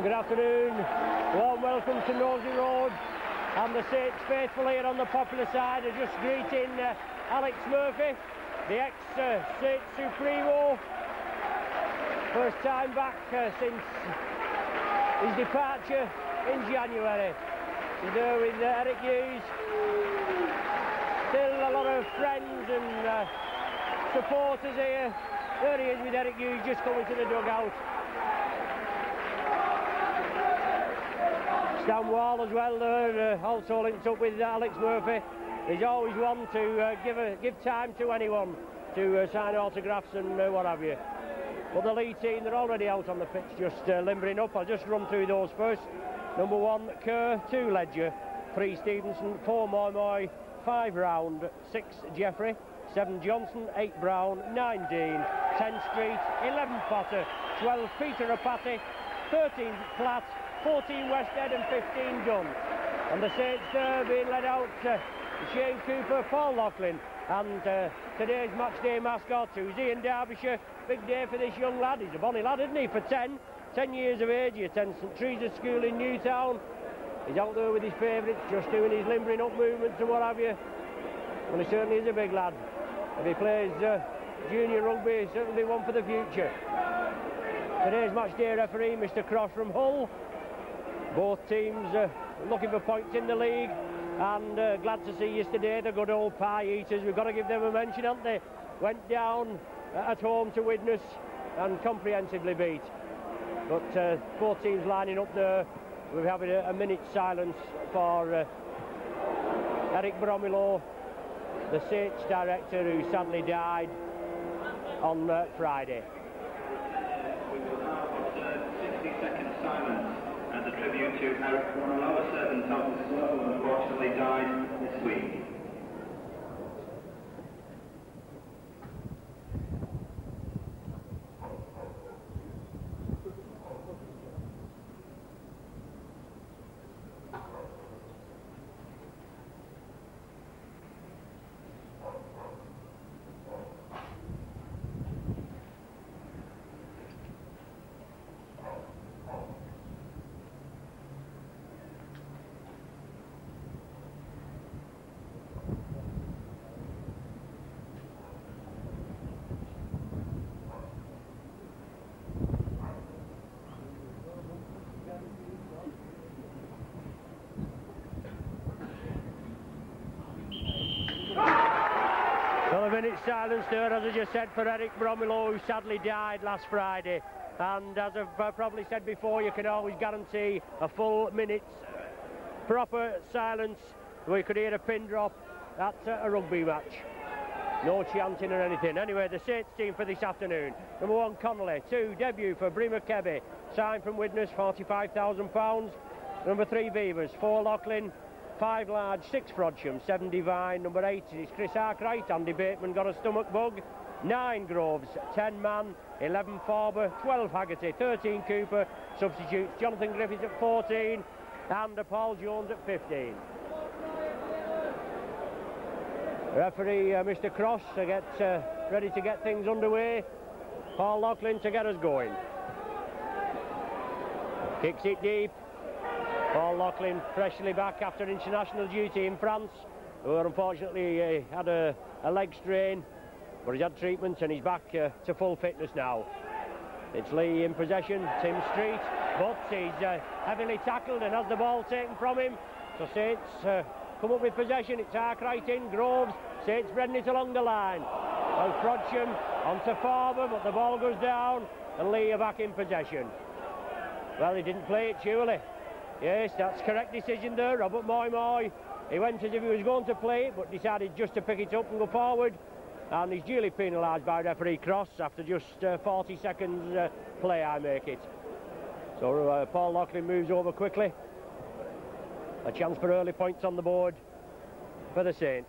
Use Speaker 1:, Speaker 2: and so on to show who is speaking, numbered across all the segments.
Speaker 1: Good afternoon, warm welcome to Nosey Road, and the Saints faithful here on the popular side are just greeting Alex Murphy, the ex-Saints Supremo, first time back since his departure in January. He's there with Eric Hughes, still a lot of friends and supporters here. There he is with Eric Hughes just coming to the dugout. Stan Wall as well there, also linked up with Alex Murphy. He's always one to give time to anyone to sign autographs and what have you. But the Leigh team, they're already out on the pitch, just limbering up. I'll just run through those first. Number 1, Kerr, 2, Ledger, 3, Stevenson, 4, Moy, 5, Round, 6, Jeffrey, 7, Johnson, 8, Brown, 9, Dean, 10, Street, 11, Potter, 12, Peter Rapati, 13, Platt, 14 Westhead and 15 Dunn. And the Saints being led out Shane Cooper, Paul Loughlin, and today's match day mascot, who's Ian Derbyshire. Big day for this young lad. He's a bonny lad, isn't he? For 10 years of age. He attends St Teresa's School in Newtown. He's out there with his favourites, just doing his limbering up movements and what have you. Well, he certainly is a big lad. If he plays junior rugby, he's certainly one for the future. Today's match day referee, Mr Cross from Hull. Both teams looking for points in the league, and glad to see yesterday the good old pie eaters. We've got to give them a mention, haven't they? Went down at home to Widnes and comprehensively beat. But both teams lining up there. We're having a minute's silence for Eric Bromilo, the Saints director, who sadly died on Friday.
Speaker 2: We will now observe 60-second silence as a tribute to Eric, one of our servants of the club, who unfortunately died this week.
Speaker 1: Well, a minute's silence there, as I just said, for Eric Bromilo, who sadly died last Friday. And as I've probably said before, you can always guarantee a full minute's proper silence. We could hear a pin drop at a rugby match. No chanting or anything. Anyway, the Saints team for this afternoon. Number 1, Connolly. 2, debut for Bremer Kebby. Signed from Widnes, £45,000. Number 3, Beavers. 4, Loughlin. 5, Large. 6, Frodsham. 7, Divine. Number 8 is Chris Arkwright. Andy Bateman got a stomach bug. 9, Groves. 10, Mann. 11, Farber. 12, Haggerty. 13, Cooper. Substitutes Jonathan Griffiths at 14 and Paul Jones at 15. Referee Mr Cross to get ready to get things underway. Paul Loughlin to get us going. Kicks it deep. Paul Loughlin freshly back after international duty in France, who unfortunately had a leg strain, but he's had treatment and he's back to full fitness now. It's Leigh in possession, Tim Street, but he's heavily tackled and has the ball taken from him. So Saints come up with possession. It's Arkwright in, Groves, Saints spreading it along the line. Well, Frodsham onto Farber, but the ball goes down and Leigh are back in possession. Well, he didn't play it, surely. Yes, that's correct decision there. Robert Moy. He went as if he was going to play it, but decided just to pick it up and go forward. And he's duly penalised by referee Cross after just 40 seconds play, I make it. So Paul Loughlin moves over quickly. A chance for early points on the board for the Saints.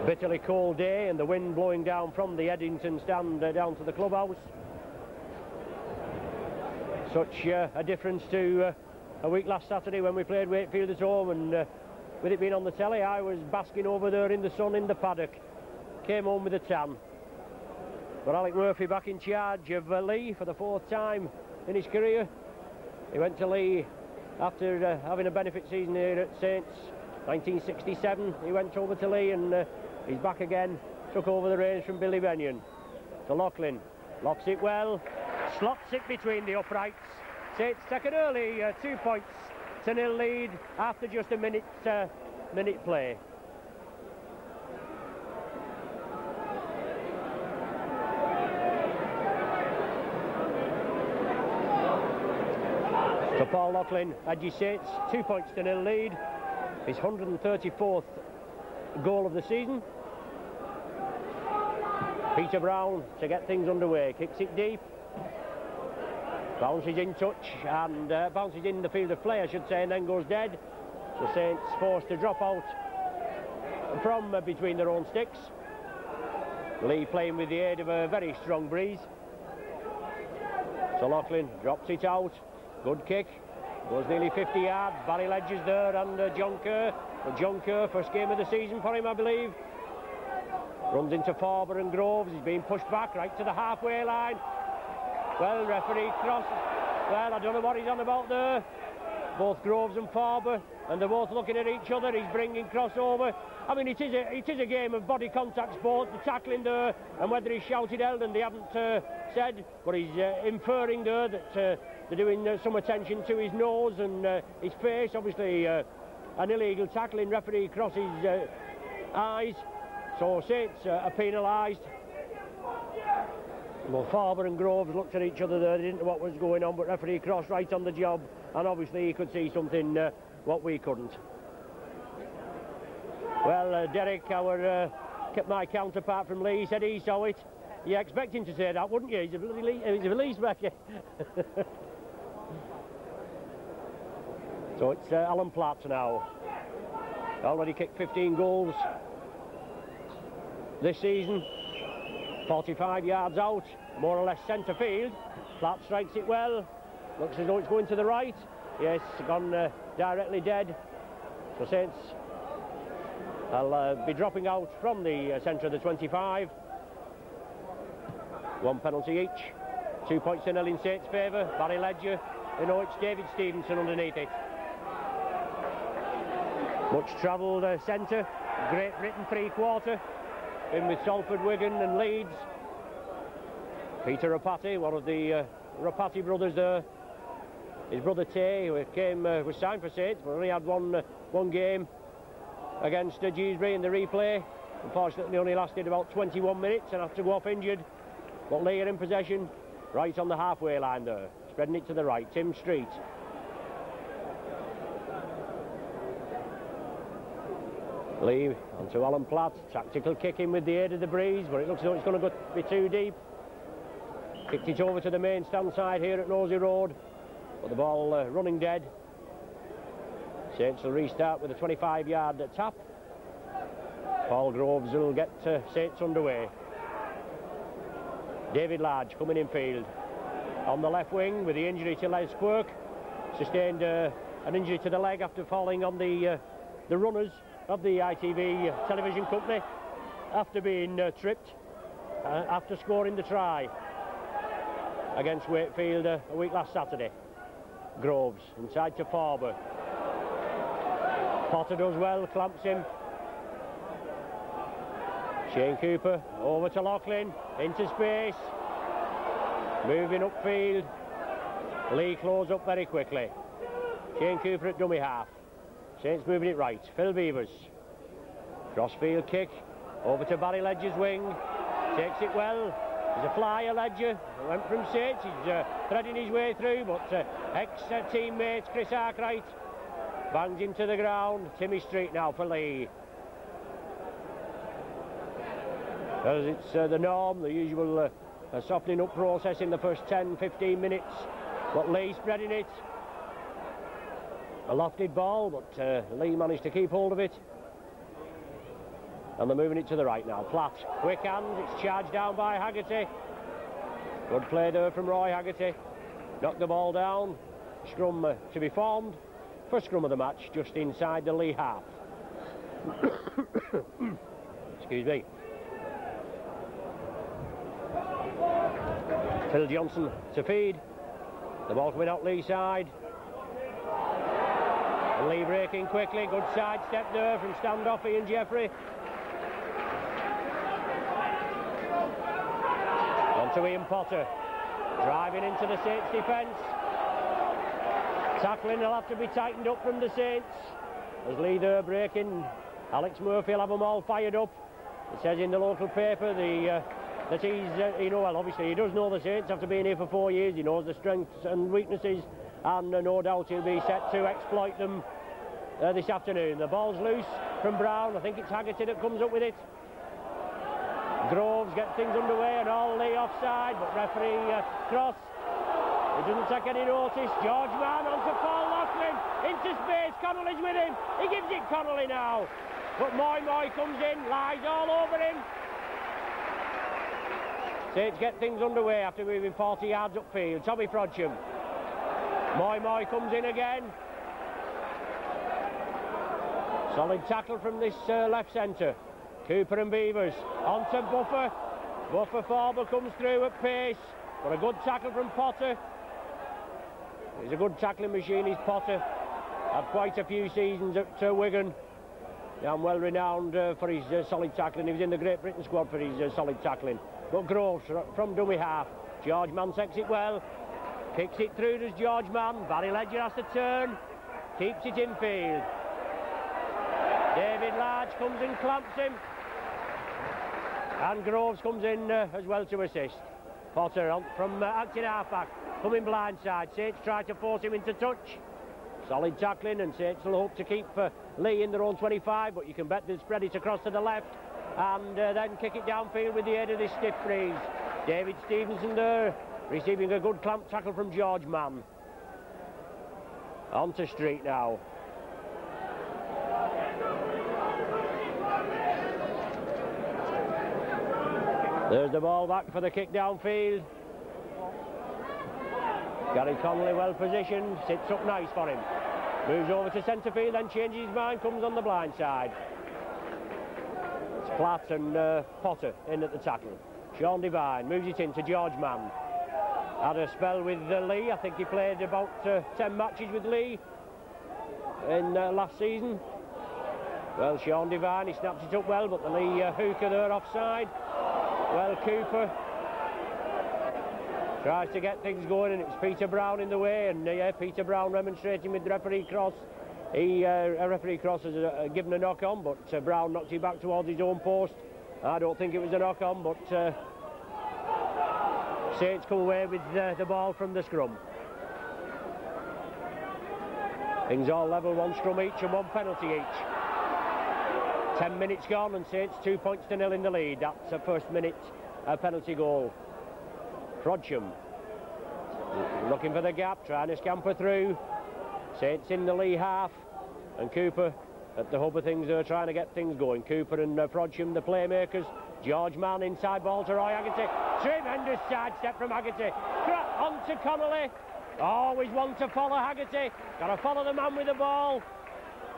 Speaker 1: Bitterly cold day and the wind blowing down from the Eddington stand down to the clubhouse. Such a difference to a week last Saturday when we played Wakefield at home, and with it being on the telly, I was basking over there in the sun in the paddock. Came home with a tan. But Alex Murphy back in charge of Leigh for the 4th time in his career. He went to Leigh after having a benefit season here at Saints. 1967 he went over to Leigh, and he's back again. Took over the reins from Billy Benyon. To Loughlin, locks it well, slots it between the uprights. Saints take an early 2-0 lead after just a minute play. So Paul Loughlin edges Saints 2-0 lead. His 134th goal of the season. Peter Brown to get things underway, kicks it deep, bounces in touch, and bounces in the field of play, I should say, and then goes dead. So Saints forced to drop out from between their own sticks. Leigh playing with the aid of a very strong breeze. So Loughlin drops it out, good kick, goes nearly 50 yards. Barry Ledger's there, and John Kerr. But John Kerr, first game of the season for him, I believe. Runs into Farber and Groves. He's being pushed back right to the halfway line. Well, referee crosses. Well, I don't know what he's on about there. Both Groves and Farber, and they're both looking at each other. He's bringing crossover. I mean, it is a game of body contact sport. The tackling there, and whether he's shouted Eldon, they haven't said, but he's inferring there that they're doing some attention to his nose and his face. Obviously, an illegal tackling. Referee crosses eyes. So Saints are penalised. Well, Farber and Groves looked at each other there. They didn't know what was going on, but referee crossed right on the job, and obviously he could see something what we couldn't. Well, Derek, my counterpart from Leigh, said he saw it. You expect him to say that, wouldn't you? He's a Leigh backer. So it's Alan Platt now. Already kicked 15 goals this season. 45 yards out, more or less centre field. Platt strikes it well. Looks as though it's going to the right. Yes, gone directly dead. So Saints will be dropping out from the centre of the 25. One penalty each. 2 points to nil in Saints' favour. Barry Ledger. You know, it's David Stevenson underneath it. Much travelled centre. Great Britain 3/4. In with Salford, Wigan and Leeds. Peter Rapati, one of the Rapati brothers there. His brother Tay, who was signed for Saints, but only had one game against Dewsbury in the replay. Unfortunately, only lasted about 21 minutes and had to go off injured. But Leigh are in possession, right on the halfway line there. Spreading it to the right, Tim Street. Leigh onto Alan Platt. Tactical kick in with the aid of the breeze, but it looks as though it's going to be too deep. Kicked it over to the main stand side here at Nosey Road, but the ball running dead. Saints will restart with a 25-yard tap. Paul Groves will get Saints underway. David Large coming in field. On the left wing with the injury to Les Quirk. Sustained an injury to the leg after falling on the runners of the ITV television company after being tripped after scoring the try against Wakefield a week last Saturday. Groves inside to Farber. Potter does well, clamps him. Shane Cooper over to Loughlin, into space, moving upfield. Leigh close up very quickly. Shane Cooper at dummy half. Saints moving it right. Phil Beavers. Crossfield kick. Over to Barry Ledger's wing. Takes it well. There's a flyer, Ledger. Went from Saints. He's threading his way through, but ex-teammates Chris Arkwright bangs him to the ground. Timmy Street now for Leigh. As it's the norm, the usual softening up process in the first 10-15 minutes. But Leigh spreading it. A lofted ball, but Leigh managed to keep hold of it. And they're moving it to the right now. Platt, quick hand, it's charged down by Haggerty. Good play there from Roy Haggerty. Knocked the ball down. Scrum to be formed. First scrum of the match, just inside the Leigh half. Excuse me. Phil Johnson to feed. The ball coming out Leigh side. And Leigh breaking quickly. Good side step there from standoff Ian Jeffrey. On to Ian Potter. Driving into the Saints defence. Tackling will have to be tightened up from the Saints. As Leigh there breaking. Alex Murphy will have them all fired up. It says in the local paper that he's, well, obviously he does know the Saints after being here for 4 years. He knows the strengths and weaknesses, and no doubt he'll be set to exploit them this afternoon. The ball's loose from Brown. I think it's Haggerty that comes up with it. Groves gets things underway and all Leigh offside, but referee Cross. He doesn't take any notice. George Mann onto Paul Loughlin. Into space. Connolly's with him. He gives it Connolly now. But Moy comes in, lies all over him. Saints get things underway after moving 40 yards upfield. Tommy Frodsham. Moy comes in again. Solid tackle from this left centre. Cooper and Beavers. On to Buffer. Buffer Forber comes through at pace. But a good tackle from Potter. He's a good tackling machine, he's Potter. Had quite a few seasons at Wigan. And well renowned for his solid tackling. He was in the Great Britain squad for his solid tackling. But Groves from dummy half. George Mann takes it well. Kicks it through, does George Mann. Barry Ledger has to turn. Keeps it in field. David Large comes and clamps him. And Groves comes in as well to assist. Potter on from acting half-back. Coming blindside. Saints try to force him into touch. Solid tackling, and Saints will hope to keep Leigh in their own 25, but you can bet they'll spread it across to the left and then kick it downfield with the aid of this stiff freeze. David Stevenson there, receiving a good clamp tackle from George Mann. On to Street now. There's the ball back for the kick downfield. Gary Connolly well positioned, sits up nice for him. Moves over to centre field, then changes his mind, comes on the blind side. It's Platt and Potter in at the tackle. Sean Devine moves it in to George Mann. Had a spell with Leigh. I think he played about 10 matches with Leigh in last season. Well, Sean Devine, he snaps it up well, but the Leigh hooker there offside. Well, Cooper tries to get things going, and it's Peter Brown in the way, and Peter Brown remonstrating with referee Cross. Referee Cross has given a knock on, but Brown knocked it back towards his own post. I don't think it was a knock on, but Saints come away with the ball from the scrum. Things all level, 1 scrum each and 1 penalty each. 10 minutes gone and Saints 2 points to 0 in the lead. That's a first minute penalty goal. Frodsham looking for the gap, trying to scamper through. Saints in the Leigh half, and Cooper at the hub of things there, trying to get things going. Cooper and Frodsham, the playmakers. George Mann inside ball to Roy Haggerty. Tremendous sidestep from Haggerty. On to Connolly. Always one to follow Haggerty. Got to follow the man with the ball.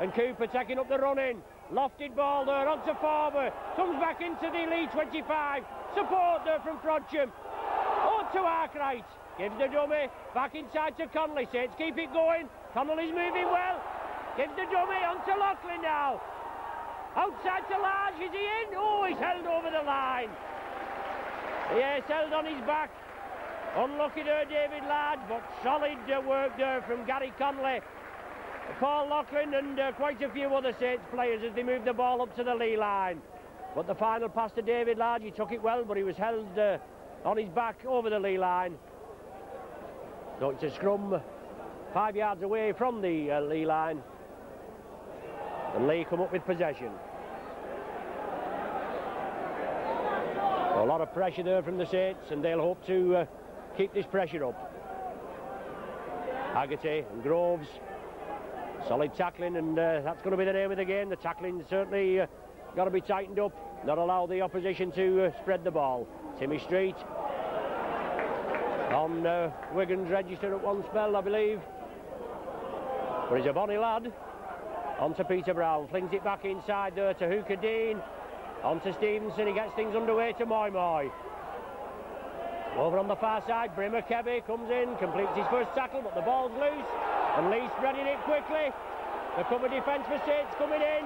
Speaker 1: And Cooper taking up the run-in. Lofted ball there onto Forber. Comes back into the Leigh 25. Support there from Frodsham. On to Arkwright. Gives the dummy. Back inside to Connolly. Saints keep it going. Connolly's moving well. Gives the dummy onto Loughlin now. Outside to Large. Is he in? Oh, he's held over the line. Yes, held on his back. Unlucky there, David Large, but solid work there from Gary Connolly. Paul Loughlin and quite a few other Saints players as they moved the ball up to the Leigh line. But the final pass to David Large, he took it well, but he was held on his back over the Leigh line. So it's a scrum 5 yards away from the Leigh line. And Leigh come up with possession. A lot of pressure there from the Saints, and they'll hope to keep this pressure up. Haggerty and Groves. Solid tackling, and that's going to be the name of the game. The tackling certainly got to be tightened up, not allow the opposition to spread the ball. Timmy Street on Wigan's register at one spell, I believe. But he's a bonny lad. On to Peter Brown, flings it back inside there to Hooker Dean. On to Stevenson, he gets things underway to Moy. Over on the far side, Brimmer-Kebby comes in, completes his first tackle, but the ball's loose, and Leigh spreading it quickly. The cover defence for Saints coming in.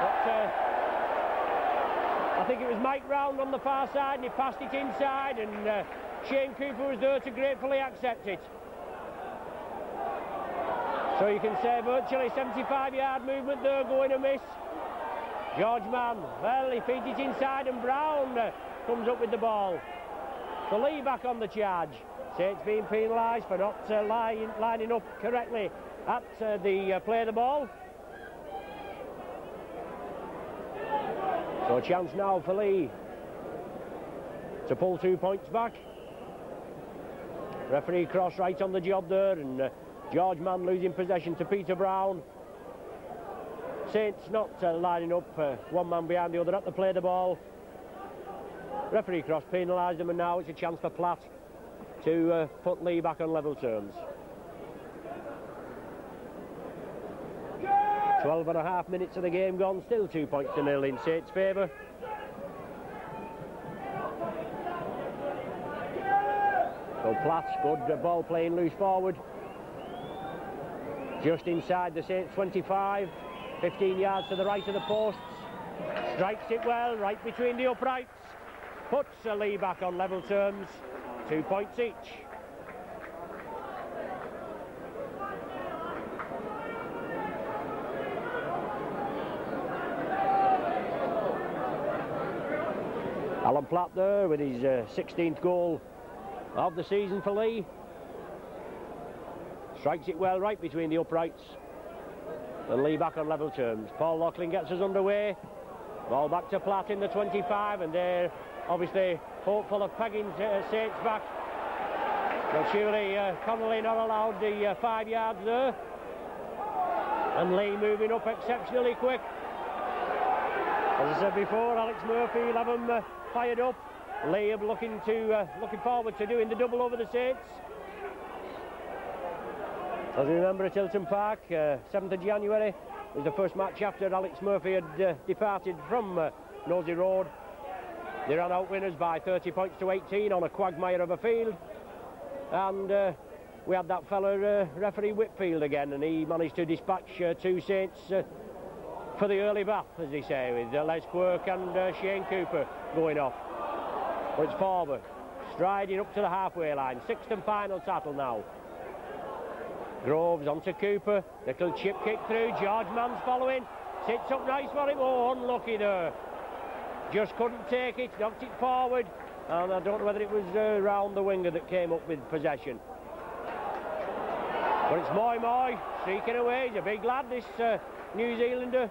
Speaker 1: But I think it was Mike Round on the far side, and he passed it inside, and Shane Cooper was there to gratefully accept it. So you can say virtually 75-yard movement there going amiss. George Mann, well, he feeds it inside, and Brown comes up with the ball. So Leigh back on the charge. Saints being penalised for not lining up correctly at the play of the ball. So a chance now for Leigh to pull 2 points back. Referee Cross right on the job there, and George Mann losing possession to Peter Brown. Saints not lining up, one man behind the other at the play of the ball. Referee Cross penalised them, and now it's a chance for Platt to put Leigh back on level terms. 12.5 minutes of the game gone, still 2 points to nil in Saints' favour. So Platt, good ball playing loose forward. Just inside the Saints 25, 15 yards to the right of the posts. Strikes it well, right between the uprights. Puts Leigh back on level terms, 2 points each. Alan Platt there with his 16th goal of the season for Leigh. Strikes it well right between the uprights. And Leigh back on level terms. Paul Loughlin gets us underway. Ball back to Platt in the 25, and they're obviously hopeful of pegging Saints back. But surely Connolly not allowed the 5 yards there. And Leigh moving up exceptionally quick. As I said before, Alex Murphy will have them fired up. Leigh looking forward to doing the double over the Saints. As we remember at Hilton Park, 7th of January was the first match after Alex Murphy had departed from Nosey Road. They ran out winners by 30 points to 18 on a quagmire of a field. And we had that fella, referee Whitfield again, and he managed to dispatch 2 Saints for the early bath, as they say, with Les Quirk and Shane Cooper going off. But it's forward, striding up to the halfway line. 6th and final tackle now. Groves onto Cooper, little chip kick through, George Mann's following, sits up nice for him, oh unlucky there. Just couldn't take it, knocked it forward, and I don't know whether it was round the winger that came up with possession. But it's Moy streaking away, he's a big lad, this New Zealander.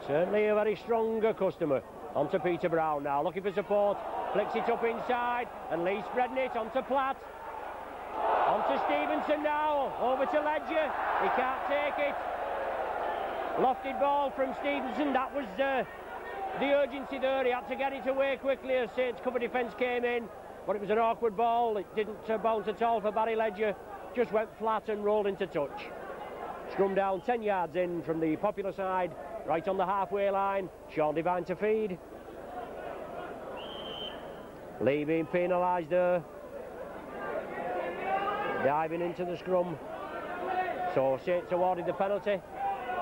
Speaker 1: Certainly a very strong customer. Onto Peter Brown now, looking for support, flicks it up inside, and Leigh spreading it onto Platt. Onto Stevenson now, over to Ledger, he can't take it. Lofted ball from Stevenson, that was the urgency there, he had to get it away quickly as Saints cover defence came in. But it was an awkward ball, it didn't bounce at all for Barry Ledger, just went flat and rolled into touch. Scrum down 10 yards in from the Popular side, right on the halfway line, Sean Devine to feed. Leigh being penalised there. Diving into the scrum. So Saints awarded the penalty.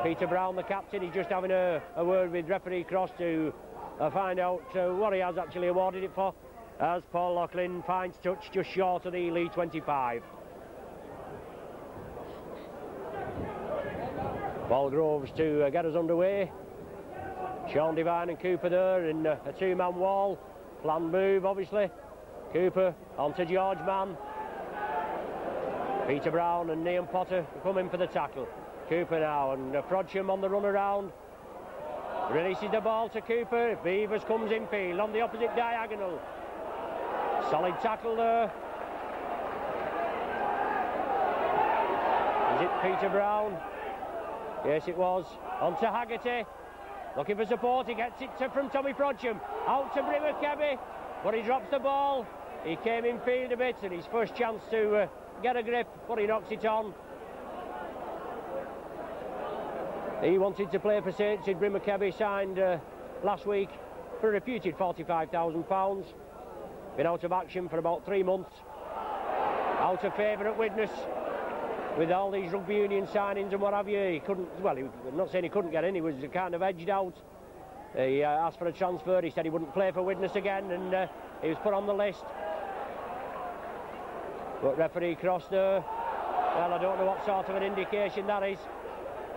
Speaker 1: Peter Brown, the captain, he's just having a word with referee Cross to find out what he has actually awarded it for, as Paul Loughlin finds touch just short of the Leigh 25. Paul Groves to get us underway. Sean Devine and Cooper there in a 2-man wall. Planned move, obviously. Cooper onto George Mann. Peter Brown and Liam Potter come in for the tackle. Cooper now, and Frodsham on the run around. Releases the ball to Cooper. Beavers comes in field on the opposite diagonal. Solid tackle there. Is it Peter Brown? Yes, it was. On to Haggerty. Looking for support. He gets it from Tommy Frodsham. Out to Brimmer-Kebby. But he drops the ball. He came in field a bit, and his first chance to get a grip, but he knocks it on. He wanted to play for Saints. Brimmer-Kebby signed last week for a reputed £45,000. been out of action for about 3 months. Out of favour at Widnes. With all these rugby union signings and what have you, he couldn't, well, I'm not saying he couldn't get in, he was kind of edged out. He asked for a transfer, he said he wouldn't play for Widnes again, and he was put on the list. But referee Cross there, well, I don't know what sort of an indication that is.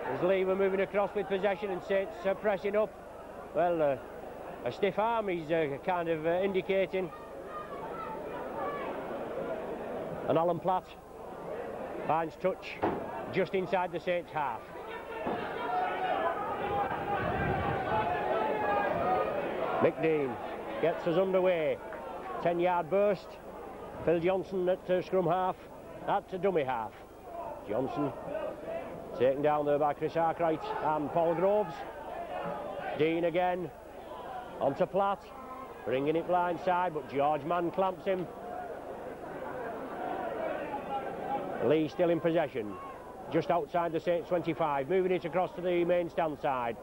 Speaker 1: As Leigh were moving across with possession and Saints pressing up. Well, a stiff arm he's kind of indicating. And Alan Platt finds touch just inside the Saints half. Mick Dean gets us underway. 10-yard burst. Phil Johnson at scrum half. That's a dummy half. Johnson taken down there by Chris Arkwright and Paul Groves. Dean again. Onto Platt. Bringing it blindside, but George Mann clamps him. Leigh still in possession, just outside the Saints 25, moving it across to the main stand side.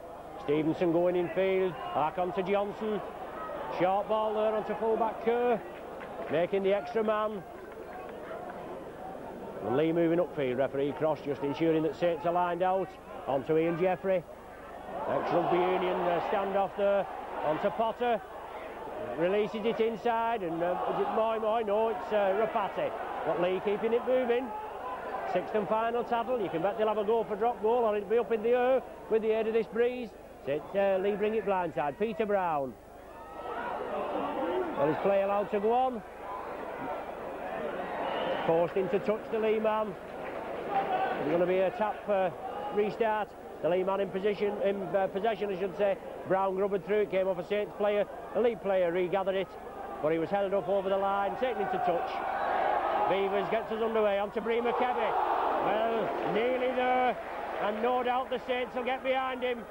Speaker 1: Stevenson going in field, back onto Johnson. Short ball there onto fullback Kerr, making the extra man. And Leigh moving upfield, referee Cross just ensuring that Saints are lined out. Onto Ian Jeffrey, ex-rugby union standoff there, onto Potter. Releases it inside, and is it Moy? No, it's Rapati. But Leigh keeping it moving. Sixth and final tackle. You can bet they'll have a go for drop goal, or it'll be up in the air with the aid of this breeze. Leigh bring it blindside. Peter Brown. Well, is play allowed to go on? Forced into touch the Leigh man. There's going to be a tap restart. The Leigh man in possession, I should say. Brown grubbered through it, came off a Saints player. The Leigh player regathered it, but he was held up over the line, taken into touch. Beavers gets us underway onto Bremer Kebby. Well, nearly there, and no doubt the Saints will get behind him.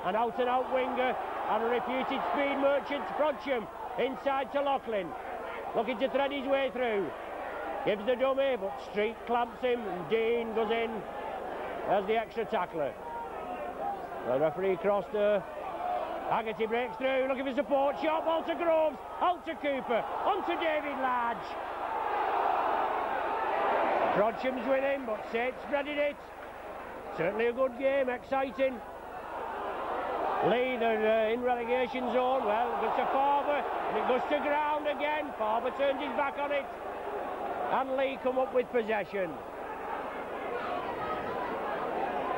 Speaker 1: An out-and-out winger and a reputed speed merchant, Frodsham, inside to Loughlin. Looking to thread his way through. Gives the dummy, but Street clamps him, and Dean goes in as the extra tackler. The referee Cross there. Haggerty breaks through, looking for support. Short ball to Groves, out to Cooper, onto David Large. Frodsham's with him, but Saints spreading it. Certainly a good game, exciting. Leigh, they're in relegation zone. Well, it goes to Farber, and it goes to ground again. Farber turns his back on it, and Leigh come up with possession.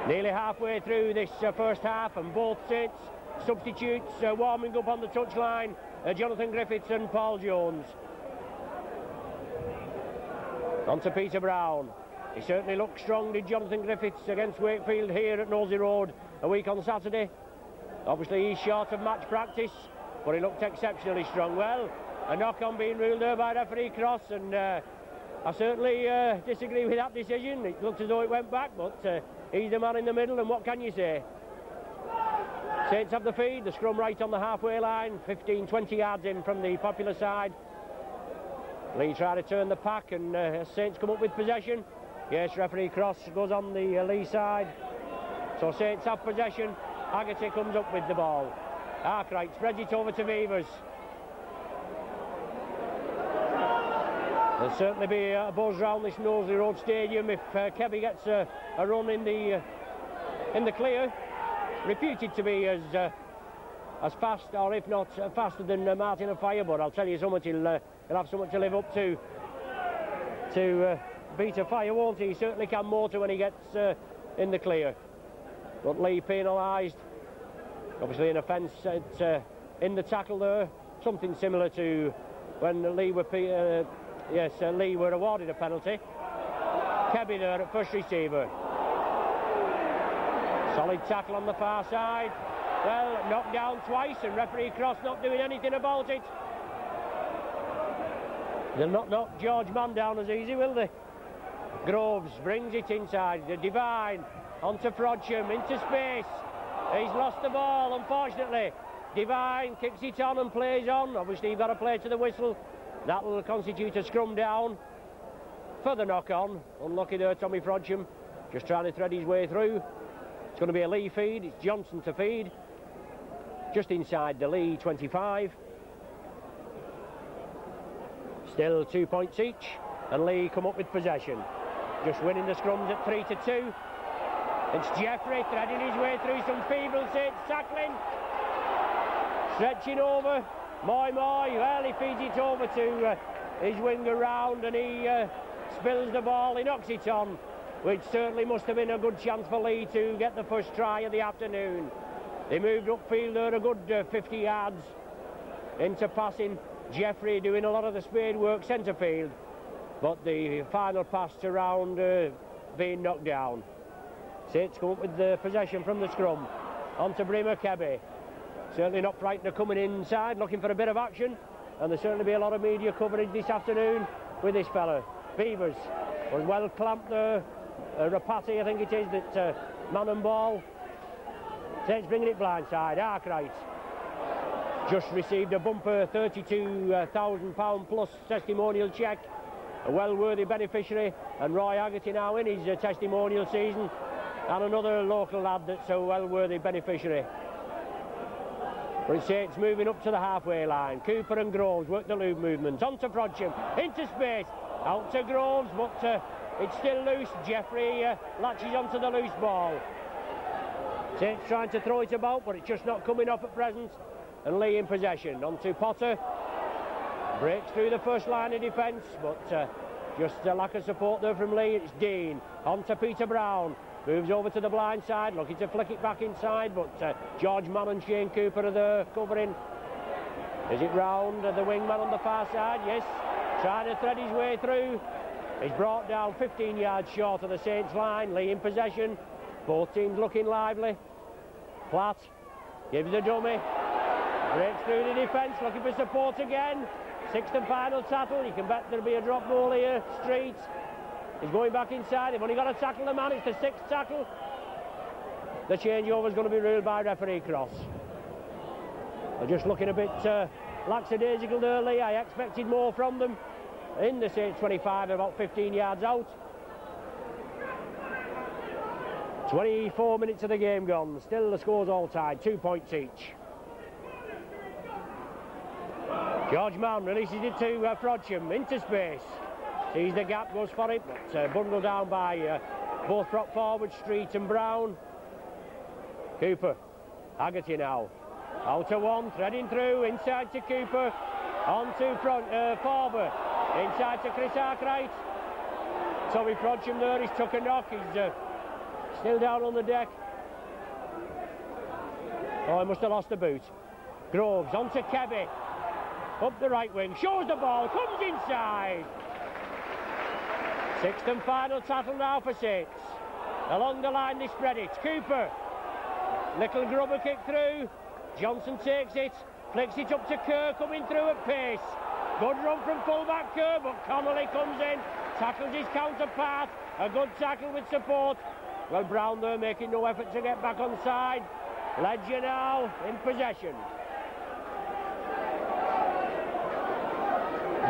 Speaker 1: Nearly halfway through this first half, and both Saints substitutes warming up on the touchline. Jonathan Griffiths and Paul Jones. On to Peter Brown. He certainly looked strong, did Jonathan Griffiths, against Wakefield here at Nosey Road a week on Saturday. Obviously he's short of match practice, but he looked exceptionally strong. Well, a knock-on being ruled there by referee Cross, and I certainly disagree with that decision. It looked as though it went back, but he's the man in the middle, and what can you say? Saints have the feed, the scrum right on the halfway line, 15-20 yards in from the popular side. Leigh try to turn the pack, and Saints come up with possession. Yes, referee Cross goes on the Leigh side. So Saints have possession. Haggerty comes up with the ball. Arkwright spreads it over to Beavers. There'll certainly be a buzz round this Nosey Road Stadium if Kebby gets a run in the clear. Reputed to be as fast, or if not faster than Martin of Fire, but I'll tell you something, he'll have something to live up to beat a Fire, won't he? He certainly can motor when he gets in the clear. But Leigh penalised, obviously an offence in the tackle there, something similar to when Leigh were Leigh were awarded a penalty. Kebby there at first receiver. Solid tackle on the far side. Well, knocked down twice, and referee Cross not doing anything about it. They'll not knock George Mann down as easy, will they? Groves brings it inside. The Divine onto Frodsham, into space. He's lost the ball, unfortunately. Divine kicks it on and plays on. Obviously, you've got to play to the whistle. That will constitute a scrum down. Further knock on. Unlucky there, Tommy Frodsham. Just trying to thread his way through. It's going to be a Leigh feed. It's Johnson to feed. Just inside the Leigh 25. Still 2 points each, and Leigh come up with possession. Just winning the scrums at 3-2. It's Jeffrey threading his way through some feeble Saints tackling. Stretching over. Moi, well, he feeds it over to his winger round, and he spills the ball. He knocks it on, which certainly must have been a good chance for Leigh to get the first try of the afternoon. They moved upfield there a good 50 yards into passing. Jeffrey doing a lot of the spade work centre field, but the final pass to round being knocked down. Saints come up with the possession from the scrum. On to Bremer Kebby. Certainly not frightened of coming inside, looking for a bit of action, and there'll certainly be a lot of media coverage this afternoon with this fella. Beavers was well clamped there. Rapati, I think it is, that man and ball. Saints bringing it blindside. Arkwright just received a bumper £32,000 plus testimonial cheque. A well-worthy beneficiary, and Roy Haggerty now in his testimonial season, and another local lad that's a well-worthy beneficiary. But it's moving up to the halfway line. Cooper and Groves work the loop movement. On to Frodsham, into space, out to Groves, but it's still loose. Jeffrey latches onto the loose ball. Saints trying to throw it about, but it's just not coming off at present. And Leigh in possession. On to Potter. Breaks through the first line of defence, but just a lack of support there from Leigh. It's Dean. On to Peter Brown. Moves over to the blind side, looking to flick it back inside, but George Mann and Shane Cooper are there covering. Is it round the wingman on the far side? Yes. Trying to thread his way through. He's brought down 15 yards short of the Saints line. Leigh in possession. Both teams looking lively. Platt gives the dummy. Breaks through the defence, looking for support again. Sixth and final tackle. You can bet there'll be a drop ball here. Street. He's going back inside. They've only got to tackle the man. It's the sixth tackle. The changeover is going to be ruled by referee Cross. They're just looking a bit lackadaisical there, Leigh. I expected more from them. In the Saints 25, about 15 yards out. 24 minutes of the game gone. Still the score's all tied. 2 points each. George Mann releases it to Frodsham into space. Sees the gap, goes for it, but bundled down by both prop forwards, Street and Brown. Cooper, Haggerty now. Out to one, threading through, inside to Cooper. On to Forber. Inside to Chris Arkwright. Tommy Frodsham there, he's took a knock, he's still down on the deck. Oh, he must have lost the boot. Groves, on to Kebby. Up the right wing, shows the ball, comes inside. Sixth and final tackle now for Saints. Along the line they spread it. Cooper. Little grubber kick through. Johnson takes it. Flicks it up to Kerr, coming through at pace. Good run from fullback Kerr, but Connolly comes in. Tackles his counterpart. A good tackle with support. Well, Brown there making no effort to get back on side. Ledger now in possession.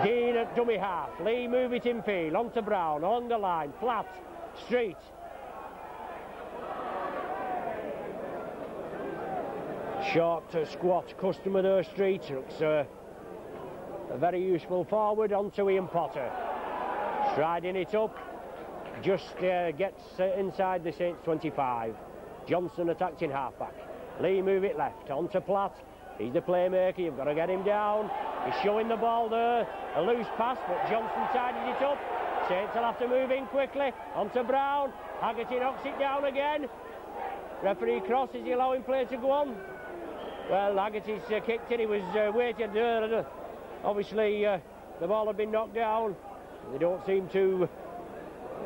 Speaker 1: Dean at dummy half. Leigh move it in field. On to Brown. Along the line. Flat. Street. Short squat customer there, Street. Looks a very useful forward. On to Ian Potter. Striding it up. Just gets inside the Saints 25. Johnson attacked in halfback. Leigh move it left. On to Platt. He's the playmaker. You've got to get him down. He's showing the ball there. A loose pass, but Johnson tidies it up. Saints will have to move in quickly. On to Brown. Haggerty knocks it down again. Referee Cross, is he allowing play to go on? Well, Haggerty's kicked in. He was waiting there. Obviously, the ball had been knocked down. They don't seem to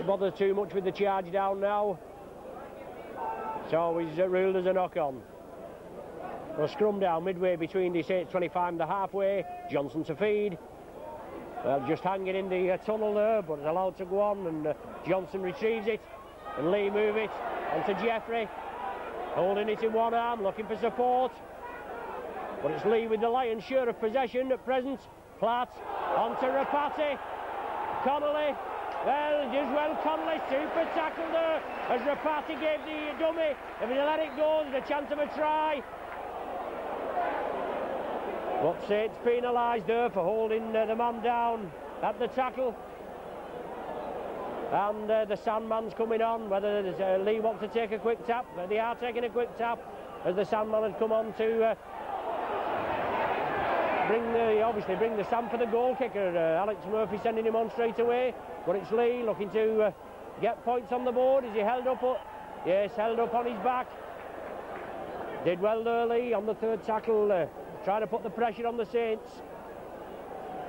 Speaker 1: bother too much with the charge down now. It's always ruled as a knock-on. Well, scrum down midway between the Saints 25 and the halfway. Johnson to feed. Well, just hanging in the tunnel there, but it's allowed to go on, and Johnson retrieves it, and Leigh move it onto Jeffrey, holding it in one arm, looking for support. But it's Leigh with the lion's share of possession at present. Platt onto Rapati. Connolly. Well, does well Connolly. Super tackle there as Rapati gave the dummy. If he let it go, there's a chance of a try. But Saints penalised there for holding the man down at the tackle. And the Sandman's coming on, whether Leigh wants to take a quick tap. They are taking a quick tap as the Sandman has come on to obviously bring the sand for the goal kicker. Alex Murphy sending him on straight away, but it's Leigh looking to get points on the board. Is he held up? Yes, held up on his back. Did well there, Leigh, on the third tackle, trying to put the pressure on the Saints.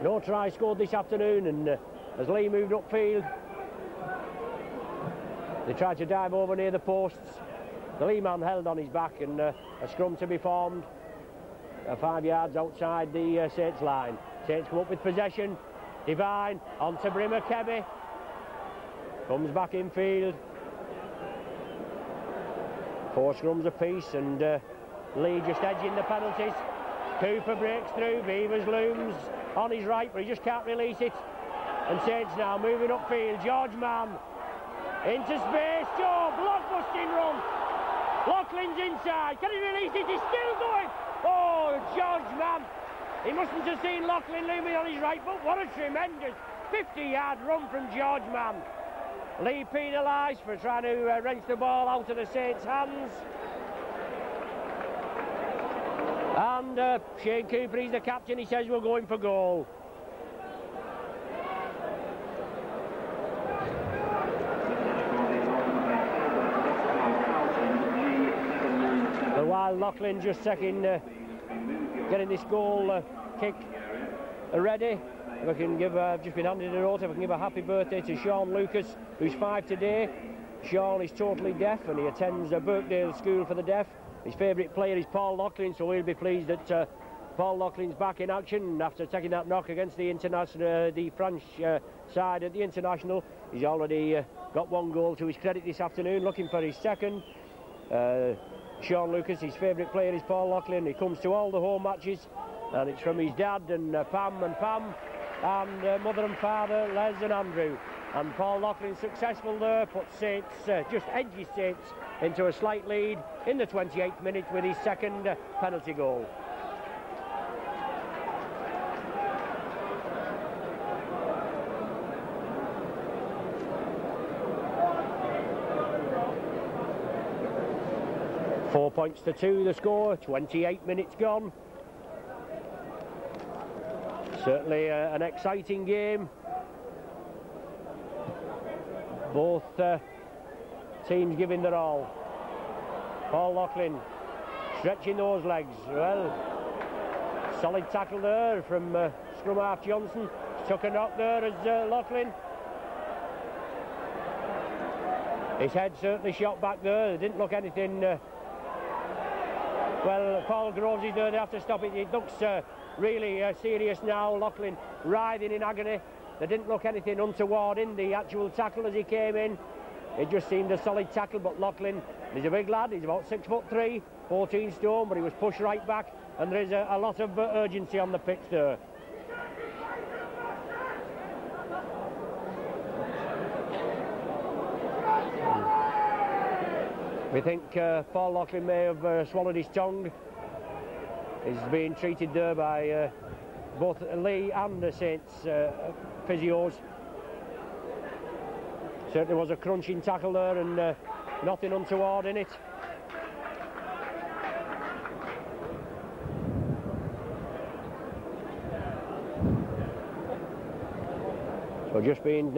Speaker 1: No try scored this afternoon, and as Leigh moved upfield, they tried to dive over near the posts. The Leigh man held on his back, and a scrum to be formed 5 yards outside the Saints line. Saints come up with possession. Devine on to Brimmer Kebby. Comes back infield. 4 scrums apiece, and Leigh just edging the penalties. Cooper breaks through. Beavers looms on his right, but he just can't release it. And Saints now moving upfield. George Mann into space. Joe, blockbusting run. Laughlin's inside. Can he release it? He's still going. Oh, George Mann. He mustn't have seen Laughlin looming on his right, but what a tremendous 50-yard run from George Mann. Leigh penalised for trying to wrench the ball out of the Saints' hands. And Shane Cooper, he's the captain, he says we're going for goal. But while Laughlin just getting this goal kick ready, if I can give, just been handed a note, if I can give a happy birthday to Sean Lucas, who's 5 today. Sean is totally deaf and he attends Birkdale School for the Deaf. His favourite player is Paul Laughlin, so we'll be pleased that Paul Laughlin's back in action after taking that knock against the the French side at the International. He's already got 1 goal to his credit this afternoon, looking for his second. Sean Lucas, his favourite player is Paul Laughlin. He comes to all the home matches, and it's from his dad and Pam, and mother and father, Les and Andrew. And Paul Laughlin successful there, puts Saints, just edges Saints into a slight lead in the 28th minute with his second penalty goal. Four points to 2 the score, 28 minutes gone. Certainly an exciting game. Both teams giving their all. Paul Laughlin stretching those legs. Well, solid tackle there from scrum half Johnson. Took a knock there as Laughlin. His head certainly shot back there. It didn't look anything. Well, Paul Groves is there. They have to stop it. It looks really serious now. Laughlin writhing in agony. There didn't look anything untoward in the actual tackle as he came in. It just seemed a solid tackle, but Laughlin, he's a big lad. He's about 6'3", 14 stone, but he was pushed right back, and there is a lot of urgency on the pitch there. We think Paul Laughlin may have swallowed his tongue. He's being treated there by both Leigh and the Saints physios. Certainly was a crunching tackle there, and nothing untoward in it. So just being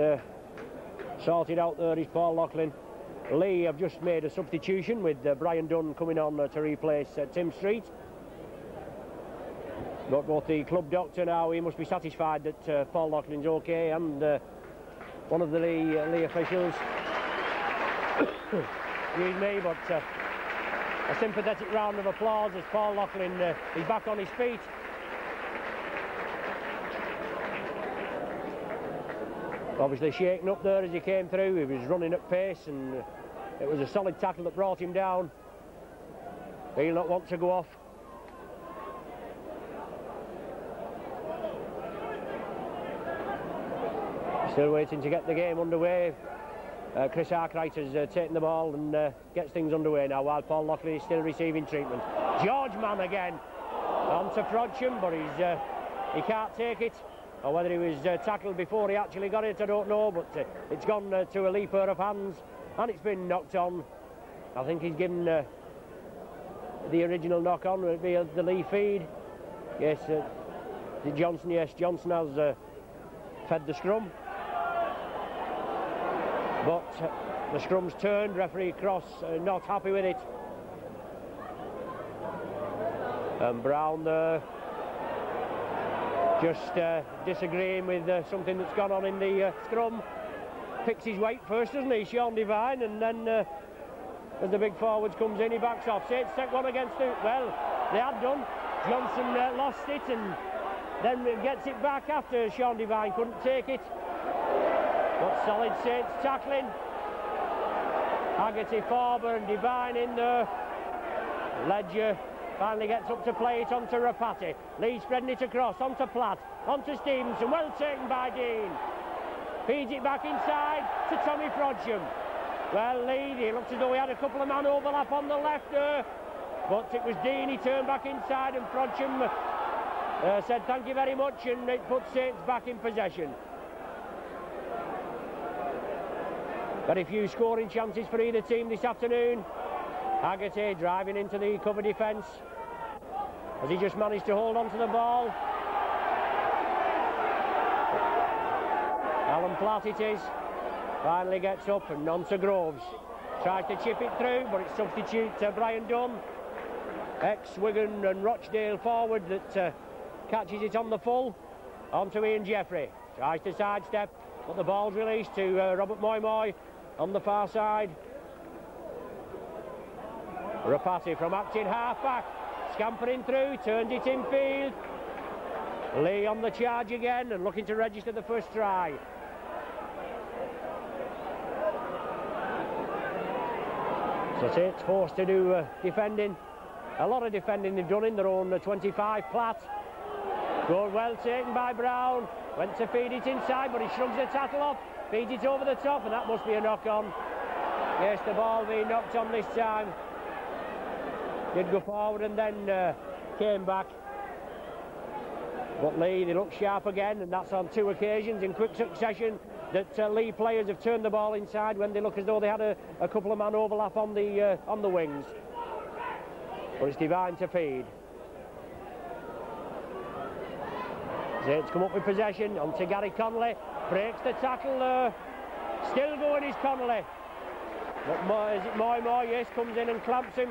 Speaker 1: sorted out there is Paul Laughlin. Leigh have just made a substitution with Brian Dunn coming on to replace Tim Street. Got both the club doctor now. He must be satisfied that Paul Laughlin's okay, and one of the Leigh officials, excuse me, but a sympathetic round of applause as Paul Laughlin is back on his feet. Obviously shaken up there as he came through. He was running at pace, and it was a solid tackle that brought him down. He'll not want to go off. Still waiting to get the game underway. Chris Arkwright has taken the ball and gets things underway now, while Paul Laughlin is still receiving treatment. George Mann again on to Frodsham, but he can't take it. or whether he was tackled before he actually got it, I don't know, but it's gone to a Leigh pair of hands, and it's been knocked on. I think he's given the original knock on via the Leigh feed. Yes, Johnson, yes, Johnson has fed the scrum. But the scrum's turned, referee Cross not happy with it. And Brown there just disagreeing with something that's gone on in the scrum. Picks his weight first, doesn't he, Sean Devine, and then as the big forwards comes in, he backs off. Saints take one against it. Well, they had done. Johnson lost it and then gets it back after Sean Devine couldn't take it. But solid Saints tackling. Haggerty, Farber and Devine in there. Ledger finally gets up to play it onto Rapati. Leigh spreading it across, onto Platt, onto Stevenson. Well taken by Dean. Feeds it back inside to Tommy Frodsham. Well, Leigh, it looks as though he had a couple of man overlap on the left there. But it was Dean, he turned back inside and Frodsham said thank you very much, and it puts Saints back in possession. Very few scoring chances for either team this afternoon. Haggerty driving into the cover defence. Has he just managed to hold on to the ball? Alan Platt it is. Finally gets up and on to Groves. Tries to chip it through, but it's substitute Brian Dunn. Ex-Wigan and Rochdale forward that catches it on the full. On to Ian Jeffrey. Tries to sidestep, but the ball's released to Robert Moy on the far side. Rapati from acting half-back, scampering through, turned it in field. Leigh on the charge again and looking to register the first try. So Saints forced to do defending. A lot of defending they've done in their own 25. Platt. Goal well taken by Brown. Went to feed it inside, but he shrugs the tackle off. Feeds it over the top, and that must be a knock-on. Yes, the ball being knocked on this time. Did go forward and then came back. But Leigh, they look sharp again, and that's on 2 occasions in quick succession that Leigh players have turned the ball inside when they look as though they had a couple of man overlap on the wings. But it's Devine to feed. Saints come up with possession onto Gary Connolly. Breaks the tackle there. Still going is Connolly. But is it Moy? Yes, comes in and clamps him.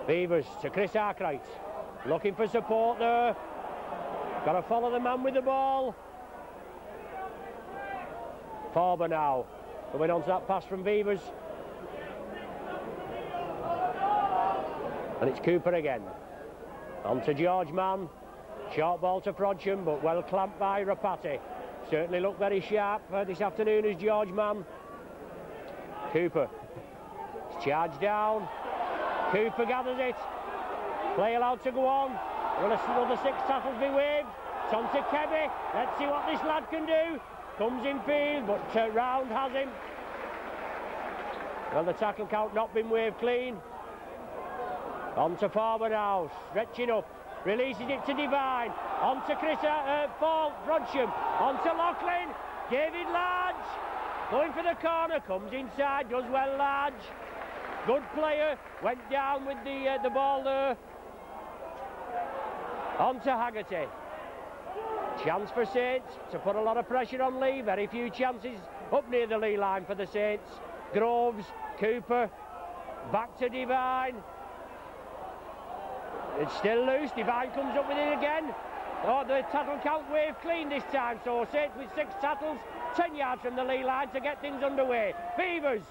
Speaker 1: Beavers to Chris Arkwright. Looking for support there. Got to follow the man with the ball. Farber now. Going on to that pass from Beavers. And it's Cooper again. On to George Mann. Short ball to Frodsham, but well clamped by Rapati. Certainly looked very sharp this afternoon as George Mann. Cooper. It's charged down. Cooper gathers it. Play allowed to go on. Will another 6 tackles be waved? It's on to Kebby. Let's see what this lad can do. Comes in field, but Round has him. Well, the tackle count not been waved clean. On to Farber now, stretching up. Releases it to Devine. On to Chris Frodsham. On to Loughlin. David Large. Going for the corner. Comes inside. Does well, Large. Good player. Went down with the ball there. On to Haggerty. Chance for Saints to put a lot of pressure on Leigh. Very few chances up near the Leigh line for the Saints. Groves, Cooper. Back to Devine. It's still loose. Devine comes up with it again. Oh, the tackle count wave clean this time. So Saints with 6 tackles, 10 yards from the Leigh line to get things underway. Beavers.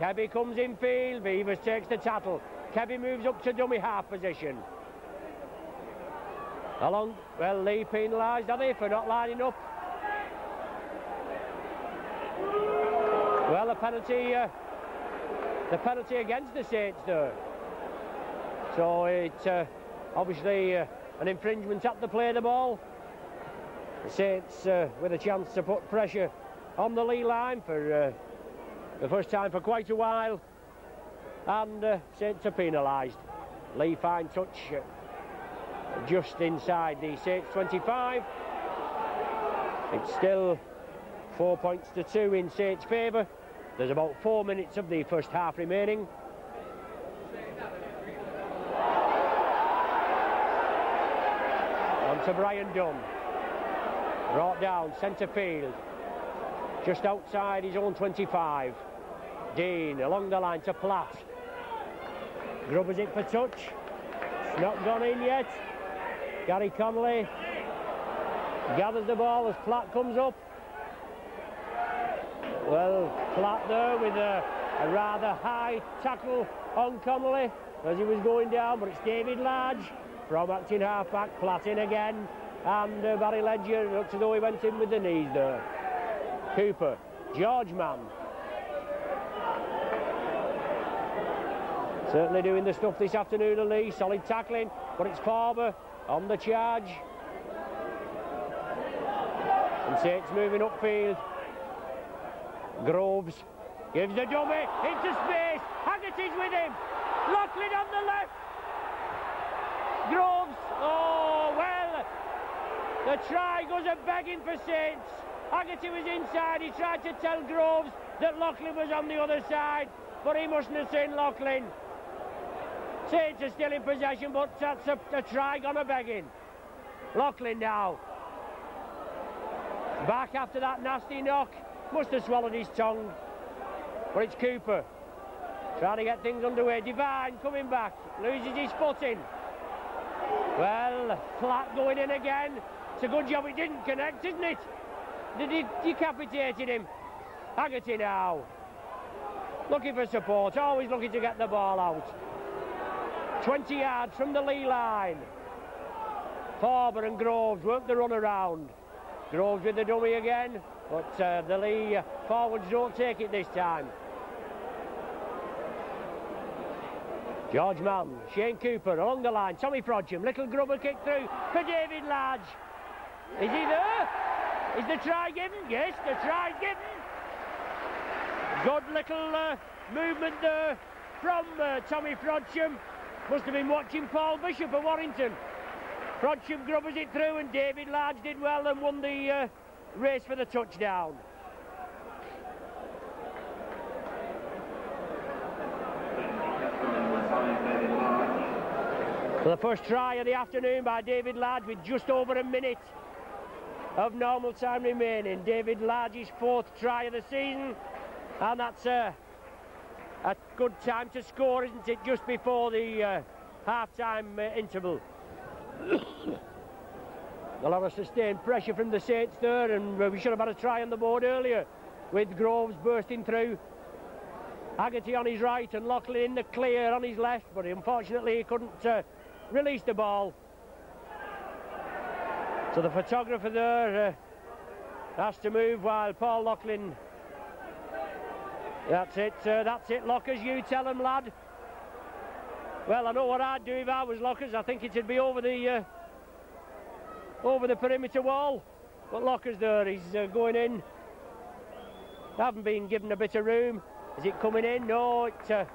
Speaker 1: Kebby comes in field. Beavers takes the tackle. Kebby moves up to dummy half position. Along, well, Leigh penalised, are they, for not lining up? Well, the penalty against the Saints there. So it's obviously an infringement at the play of the ball. The Saints with a chance to put pressure on the Leigh line for the first time for quite a while. And Saints are penalised. Leigh fine touch just inside the Saints 25. It's still 4 points to 2 in Saints' favour. There's about 4 minutes of the first half remaining. On to Brian Dunn. Brought down centre field. Just outside his own 25. Dean along the line to Platt. Grubbers it for touch. It's not gone in yet. Gary Connolly gathers the ball as Platt comes up. Well, Platt there with a rather high tackle on Connolly as he was going down, but it's David Large from acting half-back. Platt in again, and Barry Ledger looks as though he went in with the knees there. Cooper, George Mann. Certainly doing the stuff this afternoon, Leigh. Solid tackling, but it's Farber on the charge. And Saints moving upfield. Groves gives the dummy into space. Haggerty's with him. Loughlin on the left. Groves, oh well, the try goes a begging for Saints. Haggerty was inside. He tried to tell Groves that Loughlin was on the other side, but he mustn't have seen Loughlin. Saints are still in possession, but that's a try gone a begging. Loughlin now. Back after that nasty knock. Must have swallowed his tongue. But it's Cooper trying to get things underway. Devine coming back. Loses his footing. Well, Platt going in again. It's a good job it didn't connect, isn't it? They decapitated him. Haggerty now. Looking for support. Always looking to get the ball out. 20 yards from the Leigh line. Farber and Groves work the run around. Groves with the dummy again, but the Leigh forwards don't take it this time. George Mann, Shane Cooper along the line. Tommy Frodsham, little grubber kick through for David Large. Is he there? Is the try given? Yes, the try's given. Good little movement there from Tommy Frodsham. Must have been watching Paul Bishop of Warrington. Frodsham grubbers it through, and David Large did well and won the race for the touchdown. For the first try of the afternoon by David Large with just over a minute of normal time remaining. David Large's 4th try of the season, and that's a good time to score, isn't it, just before the half-time interval. A lot of sustained pressure from the Saints there, and we should have had a try on the board earlier with Groves bursting through. Haggerty on his right and Loughlin in the clear on his left, but unfortunately he couldn't release the ball. So the photographer there has to move while Paul Loughlin. That's it, Lockers, you tell him, lad. Well, I know what I'd do if I was Lockers. I think it'd be over the perimeter wall. But Lockers there, he's going in. Haven't been given a bit of room. Is it coming in? No, it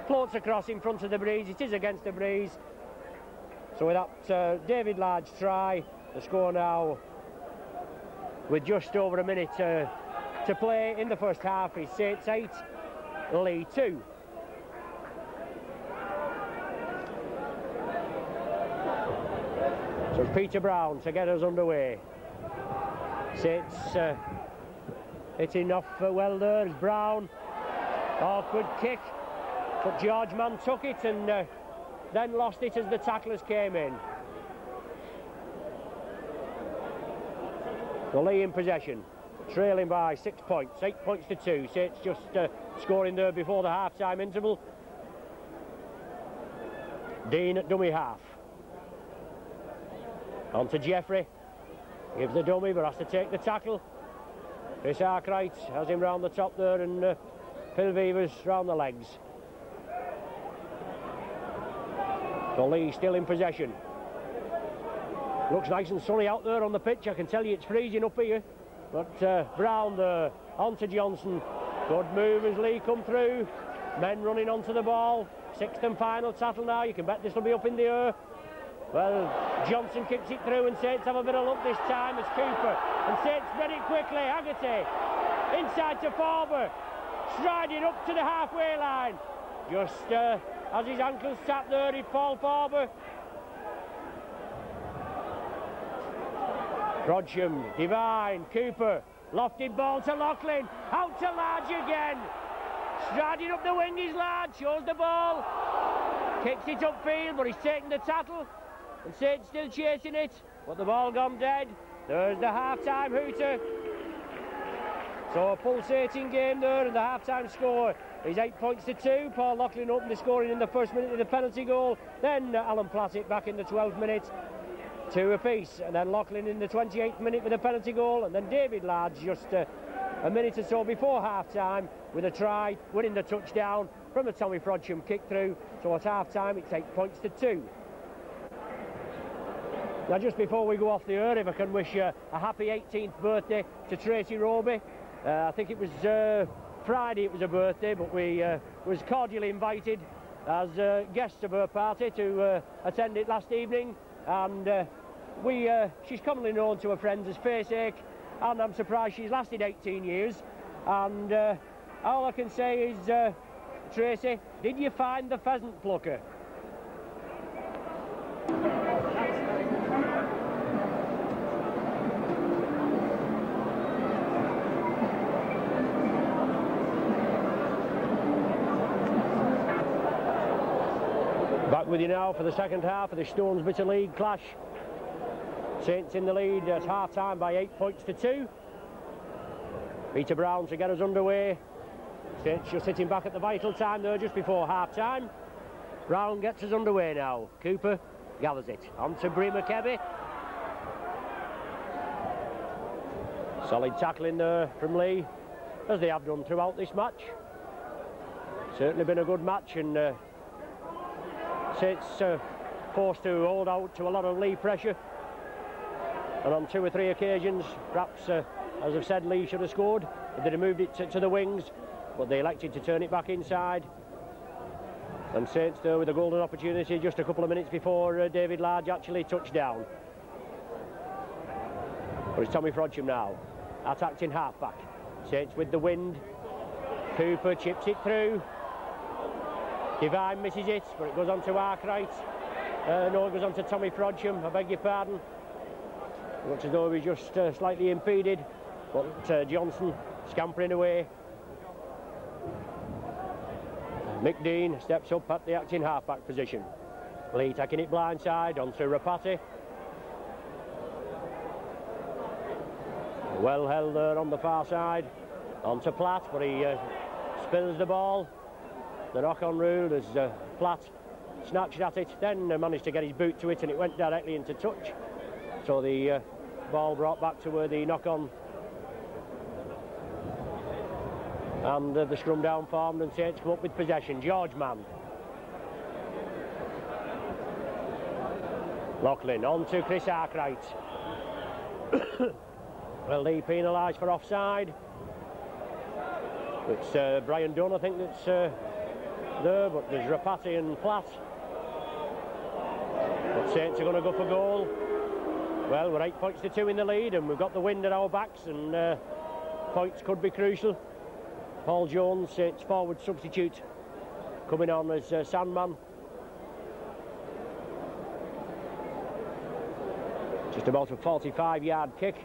Speaker 1: floats across in front of the breeze. It is against the breeze. So with that David Large try, the score now with just over a minute to play in the first half is Saints 8, Leigh 2. So it's Peter Brown to get us underway. Saints hitting off well there is Brown. Awkward kick, but George Mann took it and then lost it as the tacklers came in. The Leigh in possession, trailing by 6 points, 8 points to 2. Saints just scoring there before the half-time interval. Dean at dummy half. On to Jeffrey. Gives the dummy, but has to take the tackle. Chris Arkwright has him round the top there, and Phil Beavers round the legs. So Leigh still in possession. Looks nice and sunny out there on the pitch. I can tell you it's freezing up here. But Brown there, on to Johnson. Good move as Leigh come through. Men running onto the ball. 6th and final tackle now. You can bet this will be up in the air. Well, Johnson kicks it through and Saints have a bit of luck this time as Cooper. And Saints spread it quickly. Haggerty inside to Farber. Striding up to the halfway line. Just as his ankles tapped there, he'd Paul Farber. Rodsham, Divine, Cooper. Lofted ball to Loughlin. Out to Large again. Striding up the wing is Large. Shows the ball. Kicks it upfield, but he's taking the tackle. And Saints still chasing it. But the ball gone dead. There's the half-time hooter. So a pulsating game there, and the half-time score is 8 points to 2. Paul Loughlin opened the scoring in the first minute of the penalty goal. Then Alan Platt back in the 12th minute. 2 apiece, and then Loughlin in the 28th minute with a penalty goal, and then David Large just a minute or so before half-time with a try, winning the touchdown from a Tommy Frodsham kick through. So at half-time it's 8 points to 2. Now just before we go off the air, if I can wish a happy 18th birthday to Tracy Roby. I think it was Friday it was her birthday, but we was cordially invited as guests of her party to attend it last evening, and she's commonly known to her friends as Faceache, and I'm surprised she's lasted 18 years. And all I can say is, Tracy, did you find the pheasant plucker? Back with you now for the second half of the Stones Bitter League clash. Saints in the lead at half-time by 8 points to 2. Peter Brown to get us underway. Saints just sitting back at the vital time there just before half-time. Brown gets us underway now. Cooper gathers it. On to Bremer Kebby. Solid tackling there from Leigh, as they have done throughout this match. Certainly been a good match, and Saints forced to hold out to a lot of Leigh pressure. And on 2 or 3 occasions, perhaps, as I've said, Leigh should have scored if they'd have moved it to the wings, but they elected to turn it back inside. And Saints there with a golden opportunity just a couple of minutes before David Large actually touched down. But it's Tommy Frodsham now, attacked in half-back. Saints with the wind. Cooper chips it through. Divine misses it, but it goes on to Arkwright. No, it goes on to Tommy Frodsham, I beg your pardon. Looks as though he was just slightly impeded, but Johnson scampering away. Mick Dean steps up at the acting half-back position. Leigh taking it blindside onto Rapati. Well held there on the far side. Onto Platt, but he spills the ball. The knock-on rule as Platt snatched at it, then managed to get his boot to it, and it went directly into touch. So the ball brought back to where the knock-on and the scrum down formed, and Saints come up with possession. George Mann. Loughlin on to Chris Arkwright. Well, Leigh penalised for offside. It's Brian Dunn, I think, that's there, but there's Rapati and Platt. But Saints are going to go for goal. Well, we're 8 points to 2 in the lead, and we've got the wind at our backs, and points could be crucial. Paul Jones, Saints forward substitute, coming on as Sandman. Just about a 45-yard kick,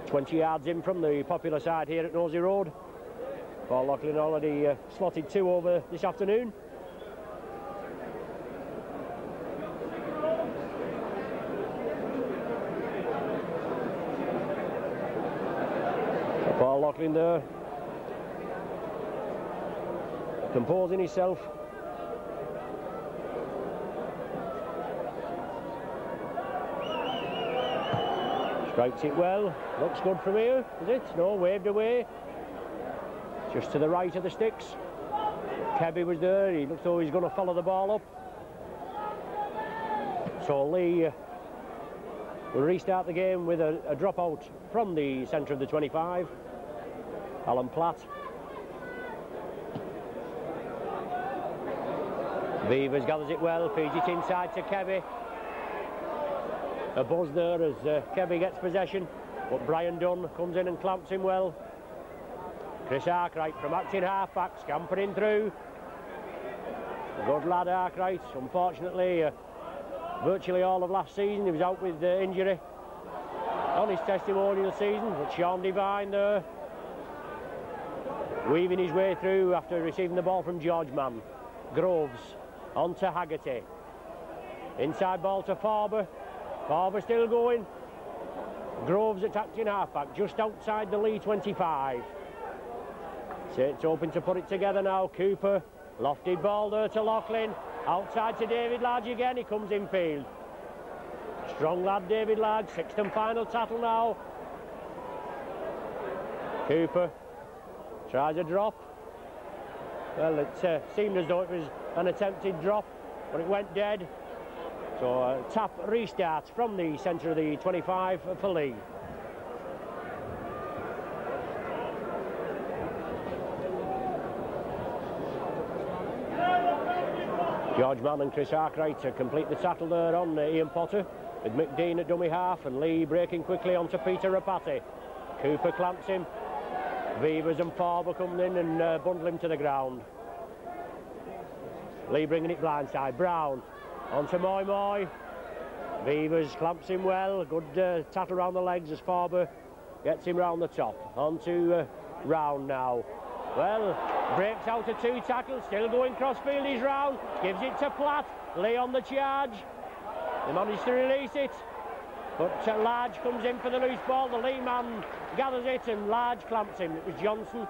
Speaker 1: 20 yards in from the popular side here at Nosey Road. Paul Loughlin already slotted 2 over this afternoon. So Paul Loughlin there, composing himself. Strikes it well. Looks good from here, is it? No, waved away. Just to the right of the sticks. Kebby was there. He looks though he's going to follow the ball up. So Leigh will restart the game with a dropout from the centre of the 25. Alan Platt. Beavers gathers it well, feeds it inside to Kebby. a buzz there as Kevy gets possession, but Brian Dunn comes in and clamps him well. Chris Arkwright from acting half-back, scampering through. Good lad Arkwright. Unfortunately, virtually all of last season he was out with injury on his testimonial season, but Sean Devine there, weaving his way through after receiving the ball from George Mann. Groves on to Haggerty. Inside ball to Farber. Farber still going. Groves attacking halfback just outside the Leigh 25. So it's open to put it together now. Cooper, lofted ball there to Laughlin. Outside to David Large again. He comes in field. Strong lad David Large. Sixth and final tackle now. Cooper tries a drop. Well, it seemed as though it was an attempted drop, but it went dead. So tap restarts from the centre of the 25 for Leigh. George Mann and Chris Arkwright to complete the tackle there on Ian Potter, with McDean at dummy half and Leigh breaking quickly onto Peter Rapati. Cooper clamps him. Beavers and Farber come in and bundle him to the ground. Leigh bringing it blindside. Brown onto Moy Moy. Beavers clamps him well. Good tackle around the legs as Farber gets him round the top. Onto Round now. Well, breaks out of two tackles. Still going crossfield. He's Round. Gives it to Platt. Leigh on the charge. They manage to release it. But Large comes in for the loose ball. The Leigh man gathers it and Large clamps him. It was Johnson.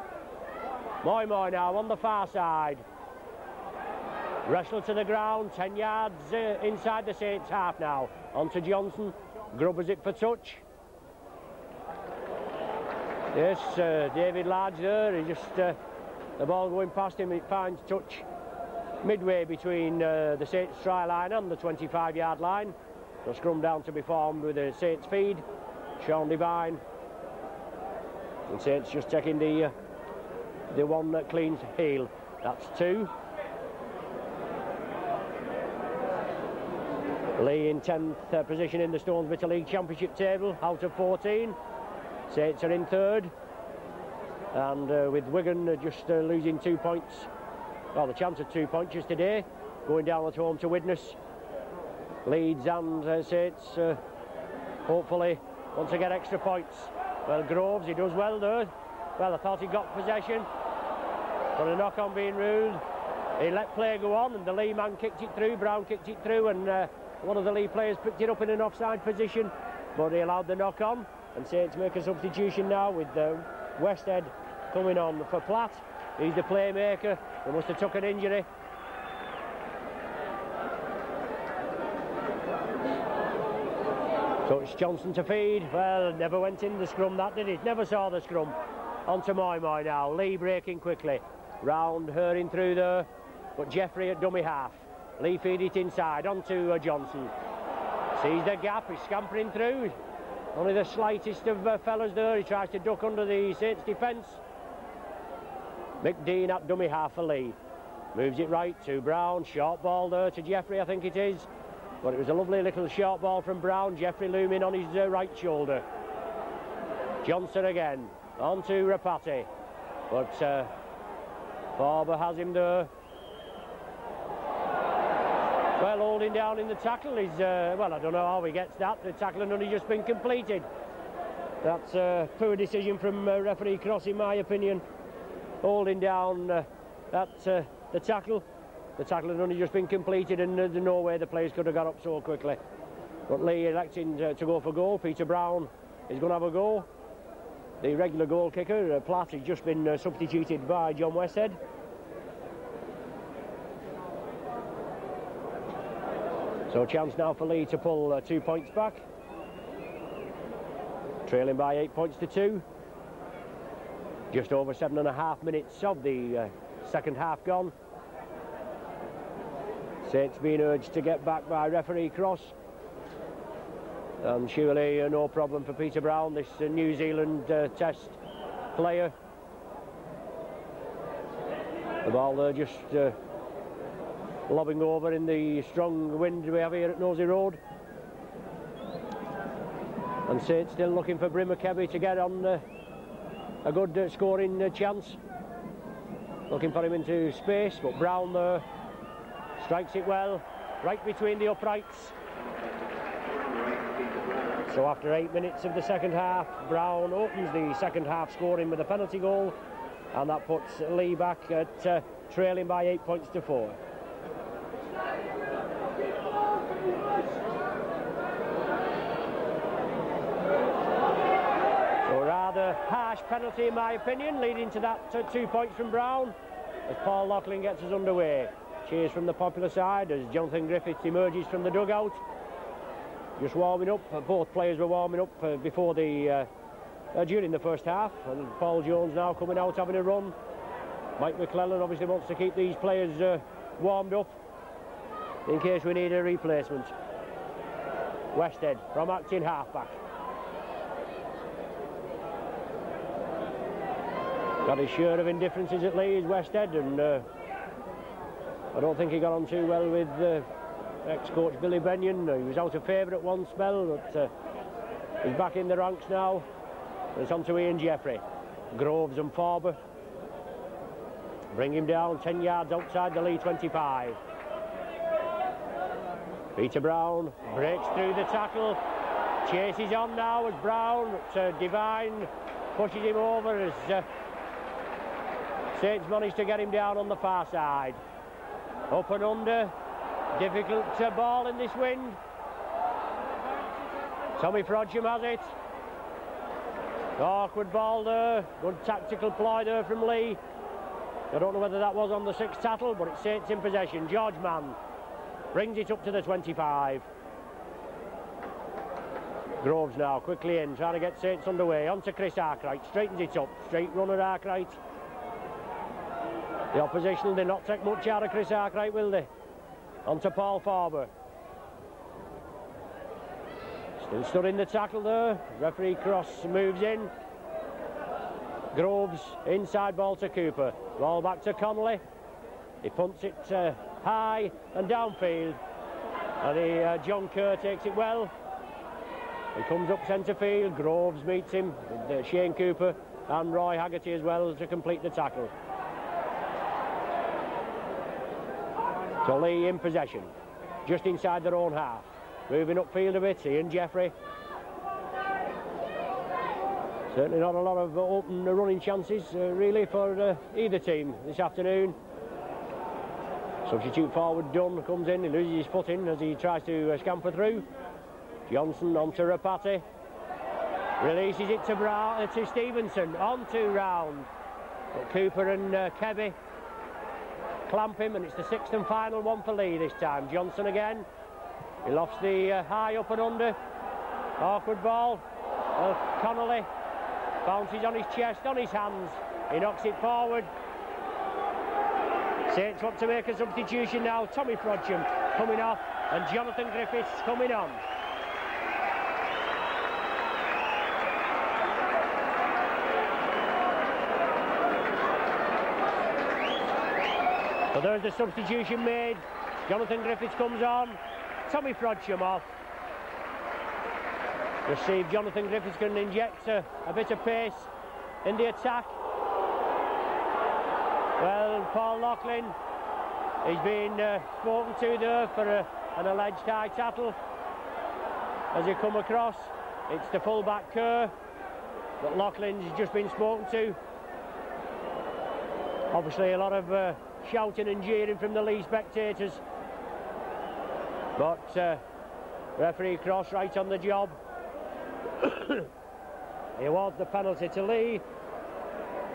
Speaker 1: Moy Moy now on the far side. Wrestle to the ground. 10 yards inside the Saints half now. On to Johnson. Grubbers it for touch. Yes, David Large there. He just, the ball going past him. It finds touch midway between the Saints try line and the 25-yard line. The scrum down to be formed with the Saints feed. Sean Devine. And Saints just taking the one clean heel. That's 2. Leigh in 10th position in the Stones Bitter League Championship table, out of 14. Saints are in 3rd. And with Wigan just losing 2 points, well, the chance of 2 points just today, going down at home to Widnes. Leeds and Saints hopefully want to get extra points. Well, Groves, he does well there. Well, I thought he got possession, but a knock-on being ruled. He let play go on and the Leigh man kicked it through. Brown kicked it through and one of the Leigh players picked it up in an offside position, but he allowed the knock-on. And Saints make a substitution now with Westhead coming on for Platt. He's the playmaker. They must have took an injury. So it's Johnson to feed. Well, never went in the scrum, that did it? Never saw the scrum. On to Moy Moy now. Leigh breaking quickly. Round, hurrying through there. But Jeffrey at dummy half. Leigh feed it inside. On to Johnson. Sees the gap. He's scampering through. Only the slightest of fellas there. He tries to duck under the Saints defence. McDean at dummy half for Leigh. Moves it right to Brown. Short ball there to Jeffrey, I think it is. But it was a lovely little short ball from Brown. Jeffrey looming on his right shoulder. Johnson again. On to Rapati. But Farber has him there. Well, holding down in the tackle is, well, I don't know how he gets that. The tackle had only just been completed. That's a poor decision from referee Cross, in my opinion. Holding down the tackle. The tackle had only just been completed and there's no way the players could have got up so quickly. But Leigh electing to go for goal. Peter Brown is going to have a go. The regular goal kicker, Platt, has just been substituted by John Westhead. So chance now for Leigh to pull 2 points back. Trailing by 8 points to 2. Just over 7.5 minutes of the second half gone. Saints being urged to get back by referee Cross. And surely no problem for Peter Brown, this New Zealand test player. The ball there just lobbing over in the strong wind we have here at Nosey Road. And Saints still looking for Brimmer Kebby to get on a good scoring chance. Looking for him into space, but Brown there strikes it well, right between the uprights. So after 8 minutes of the second half, Brown opens the second half scoring with a penalty goal, and that puts Leigh back at trailing by 8 points to 4. So a rather harsh penalty in my opinion, leading to that 2 points from Brown, as Paul Loughlin gets us underway. Cheers from the popular side as Jonathan Griffiths emerges from the dugout. Just warming up. Both players were warming up before the during the first half, and Paul Jones now coming out having a run. Mike McClellan obviously wants to keep these players warmed up in case we need a replacement. Westhead from acting halfback. Got his share of indifferences at Leigh, is Westhead, and I don't think he got on too well with ex-coach Billy Benyon. He was out of favour at one spell, but he's back in the ranks now. It's on to Ian Jeffrey. Groves and Farber bring him down 10 yards outside the Leigh 25. Peter Brown breaks through the tackle, chases on now as Brown, Devine pushes him over as Saints managed to get him down on the far side. Up and under, difficult ball in this wind. Tommy Frodsham has it. Awkward ball there, good tactical ploy there from Leigh. I don't know whether that was on the 6th tattle, but it's Saints in possession. George Mann brings it up to the 25. Groves now quickly in, trying to get Saints underway. On to Chris Arkwright, straightens it up. Straight runner Arkwright. The opposition will not take much out of Chris Arkwright, will they? On to Paul Farber. Still stood in the tackle there. Referee Cross moves in. Groves inside ball to Cooper. Ball back to Connolly. He punts it high and downfield. And John Kerr takes it well. He comes up centre field. Groves meets him with Shane Cooper and Roy Haggerty as well to complete the tackle. So Leigh in possession, just inside their own half. Moving upfield a bit, Ian Jeffrey. Certainly not a lot of open running chances really for either team this afternoon. Substitute forward Dunn comes in, he loses his footing as he tries to scamper through. Johnson on to Rapati. Releases it to Stevenson, on to Round. But Cooper and Kebby clamp him, and it's the 6th and final one for Leigh this time. Johnson again. He lofts the high up and under. Awkward ball. Connolly bounces on his chest, on his hands. He knocks it forward. Saints want to make a substitution now. Tommy Frodsham coming off, and Jonathan Griffiths coming on. So there's the substitution made. Jonathan Griffiths comes on. Tommy Frodsham off. Just see if Jonathan Griffiths can inject a bit of pace in the attack. Well, Paul Loughlin, he's been spoken to there for an alleged high tattle. As you come across, it's the full-back Kerr that Loughlin's just been spoken to. Obviously a lot of shouting and jeering from the Leigh spectators, but referee Cross right on the job. He awards the penalty to Leigh,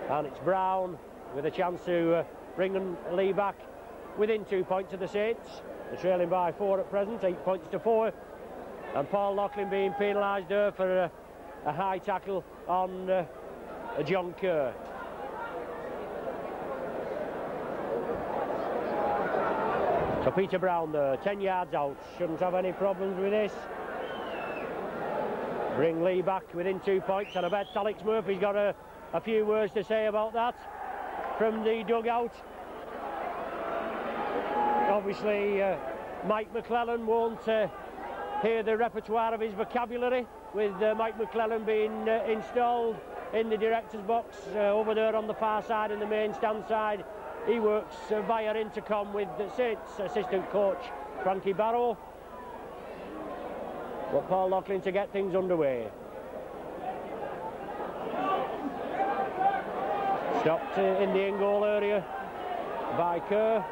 Speaker 1: and it's Brown with a chance to bring Leigh back within 2 points of the Saints. They're trailing by 4 at present, 8 points to 4, and Paul Loughlin being penalised there for a high tackle on John Kerr. So Peter Brown there, 10 yards out, shouldn't have any problems with this. Bring Leigh back within 2 points, and I bet Alex Murphy's got a few words to say about that from the dugout. Obviously Mike McClellan won't hear the repertoire of his vocabulary with Mike McClellan being installed in the director's box over there on the far side in the main stand side. He works via intercom with Saints assistant coach Frankie Barrow. But Paul Loughlin to get things underway. Stopped in the in-goal area by Kerr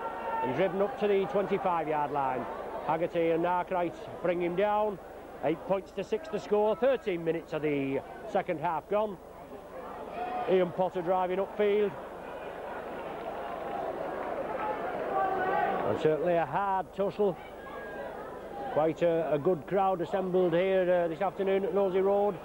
Speaker 1: and driven up to the 25-yard line. Haggerty and Arkwright bring him down. 8 points to 6 to score. 13 minutes of the second half gone. Ian Potter driving upfield. And certainly a hard tussle. Quite a good crowd assembled here this afternoon at Nosey Road.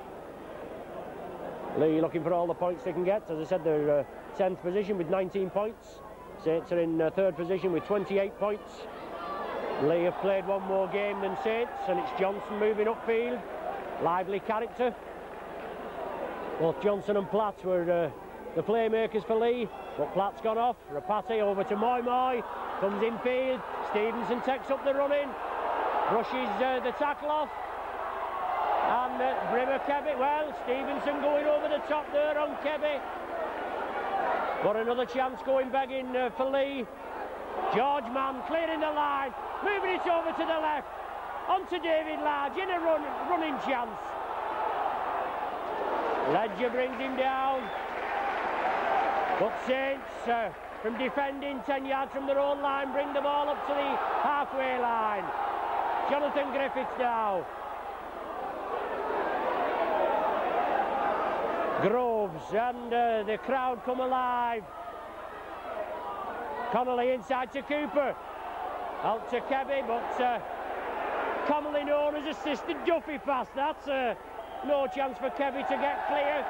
Speaker 1: Leigh looking for all the points they can get. As I said, they're 10th position with 19 points. Saints are in 3rd position with 28 points. Leigh have played one more game than Saints, and it's Johnson moving upfield. Lively character. Both Johnson and Platt were the playmakers for Leigh, but Platt's gone off. Rapati over to Moy Moy, comes infield. Stevenson takes up the running, brushes the tackle off, and Brimmer Kebby. Well, Stevenson going over the top there on Kebby. Got another chance going begging for Leigh. George Mann clearing the line, moving it over to the left, onto David Large in a running chance. Ledger brings him down, but Saints from defending 10 yards from their own line bring the ball up to the halfway line. Jonathan Griffiths now. Groves and the crowd come alive. Connolly inside to Cooper, out to Kebby, but commonly known as assistant Duffy pass. That's no chance for Kebby to get clear,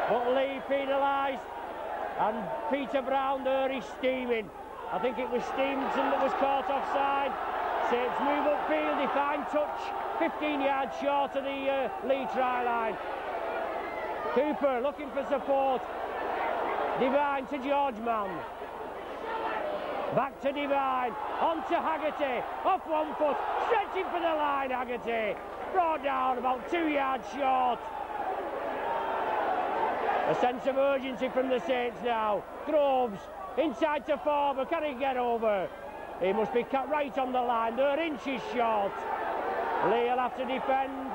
Speaker 1: but Leigh penalised, and Peter Brown there is steaming. I think it was Stevenson that was caught offside. Saints move upfield, they find touch, 15 yards short of the Leigh try line. Cooper looking for support. Devine to George Mann. Back to Devine, on to Haggerty, off 1 foot, stretching for the line, Haggerty. Brought down about 2 yards short. A sense of urgency from the Saints now. Groves, inside to Forber, can he get over? He must be cut right on the line, they're inches short. Leigh will have to defend.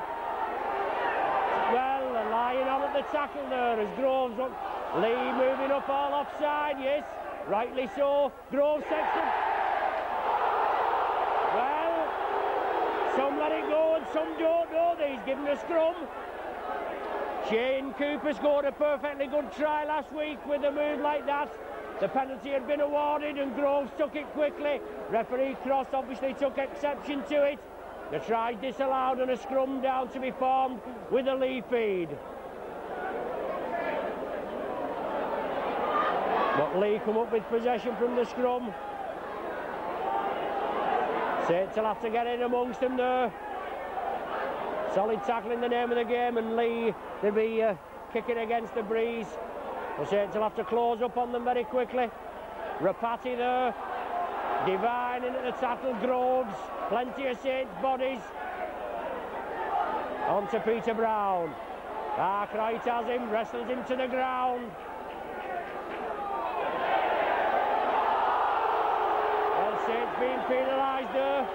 Speaker 1: Well, lying on at the tackle there as Groves up. Leigh moving up all offside, yes. Rightly so. Groves takes it. Well, some let it go and some don't know. He's given a scrum. Shane Cooper scored a perfectly good try last week with a move like that. The penalty had been awarded and Groves took it quickly. Referee Cross obviously took exception to it. The try disallowed and a scrum down to be formed with a Leigh feed. But Leigh come up with possession from the scrum. Saints will have to get in amongst them there. Solid tackle in the name of the game, and Leigh will be kicking against the breeze. The Saints will have to close up on them very quickly. Rapati there. Devine in at the tackle. Groves. Plenty of Saints bodies. On to Peter Brown. Arkwright has him, wrestles him to the ground. Saints being penalised there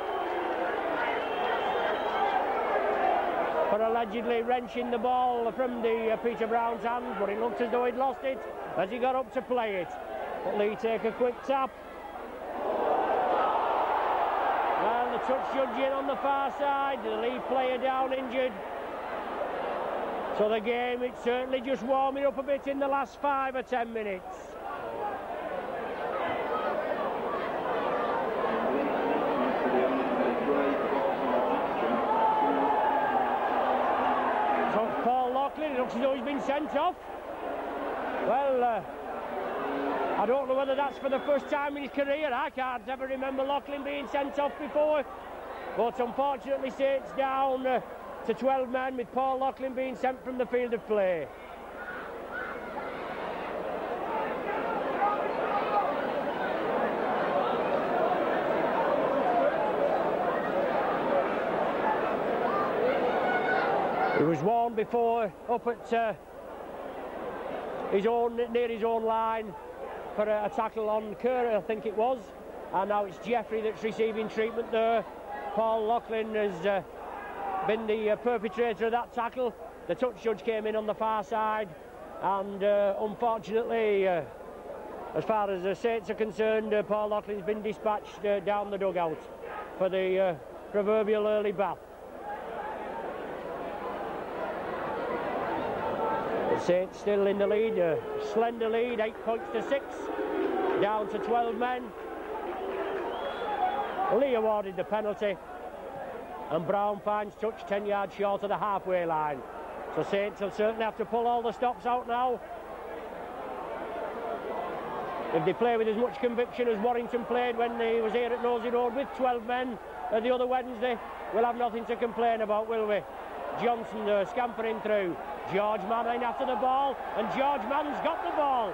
Speaker 1: for allegedly wrenching the ball from the Peter Brown's hands, but it looked as though he'd lost it as he got up to play it. But Leigh take a quick tap. Well, the touch judge in on the far side, the Leigh player down injured. So the game, it's certainly just warming up a bit in the last 5 or 10 minutes. It looks as though he's been sent off. Well, I don't know whether that's for the first time in his career. I can't ever remember Loughlin being sent off before. But unfortunately, Saints down to 12 men with Paul Loughlin being sent from the field of play. He was warned before up at near his own line for a tackle on Kerr, I think it was, and now it's Jeffrey that's receiving treatment there. Paul Loughlin has been the perpetrator of that tackle. The touch judge came in on the far side, and unfortunately, as far as the Saints are concerned, Paul Laughlin's been dispatched down the dugout for the proverbial early bath. The Saints still in the lead, a slender lead, 8 points to 6, down to 12 men. Leigh awarded the penalty, and Brown finds touch 10 yards short of the halfway line. So Saints will certainly have to pull all the stops out now. If they play with as much conviction as Warrington played when he was here at Nosey Road with 12 men the other Wednesday, we'll have nothing to complain about, will we? Johnson scampering through. George Mann in after the ball, and George Mann's got the ball.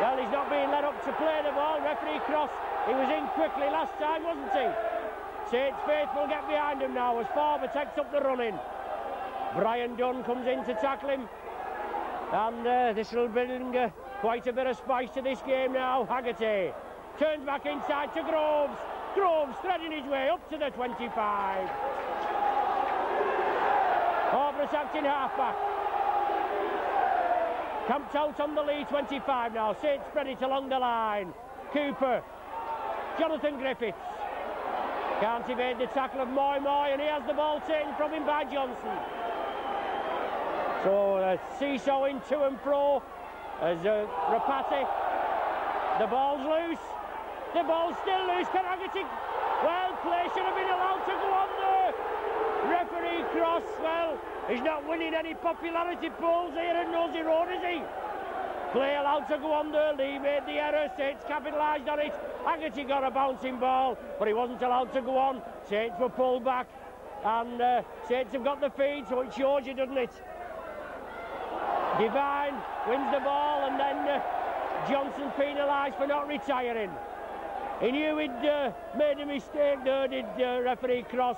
Speaker 1: Well, he's not being let up to play the ball. Referee Cross, he was in quickly last time, wasn't he? Saints faithful get behind him now as Farber takes up the running. Brian Dunn comes in to tackle him, and this will bring quite a bit of spice to this game now. Haggerty turns back inside to Groves. Groves threading his way up to the 25. Farber attacked in half-back. Camped out on the Leigh 25 now. Saints spread it along the line. Cooper. Jonathan Griffiths. Can't evade the tackle of Moy, and he has the ball taken from him by Johnson. So seesawing to and fro as Rapati. The ball's loose. The ball's still loose. Can Haggerty? Well, play should have been allowed to go on there. Referee Cross, well, he's not winning any popularity polls here at Nosey Road, is he? Play allowed to go on there. Leigh made the error. Saints capitalised on it. Haggerty got a bouncing ball, but he wasn't allowed to go on. Saints were pulled back, and Saints have got the feed, so it shows you, doesn't it? Devine wins the ball, and then Johnson penalised for not retiring. He knew he'd made a mistake there, did referee Cross.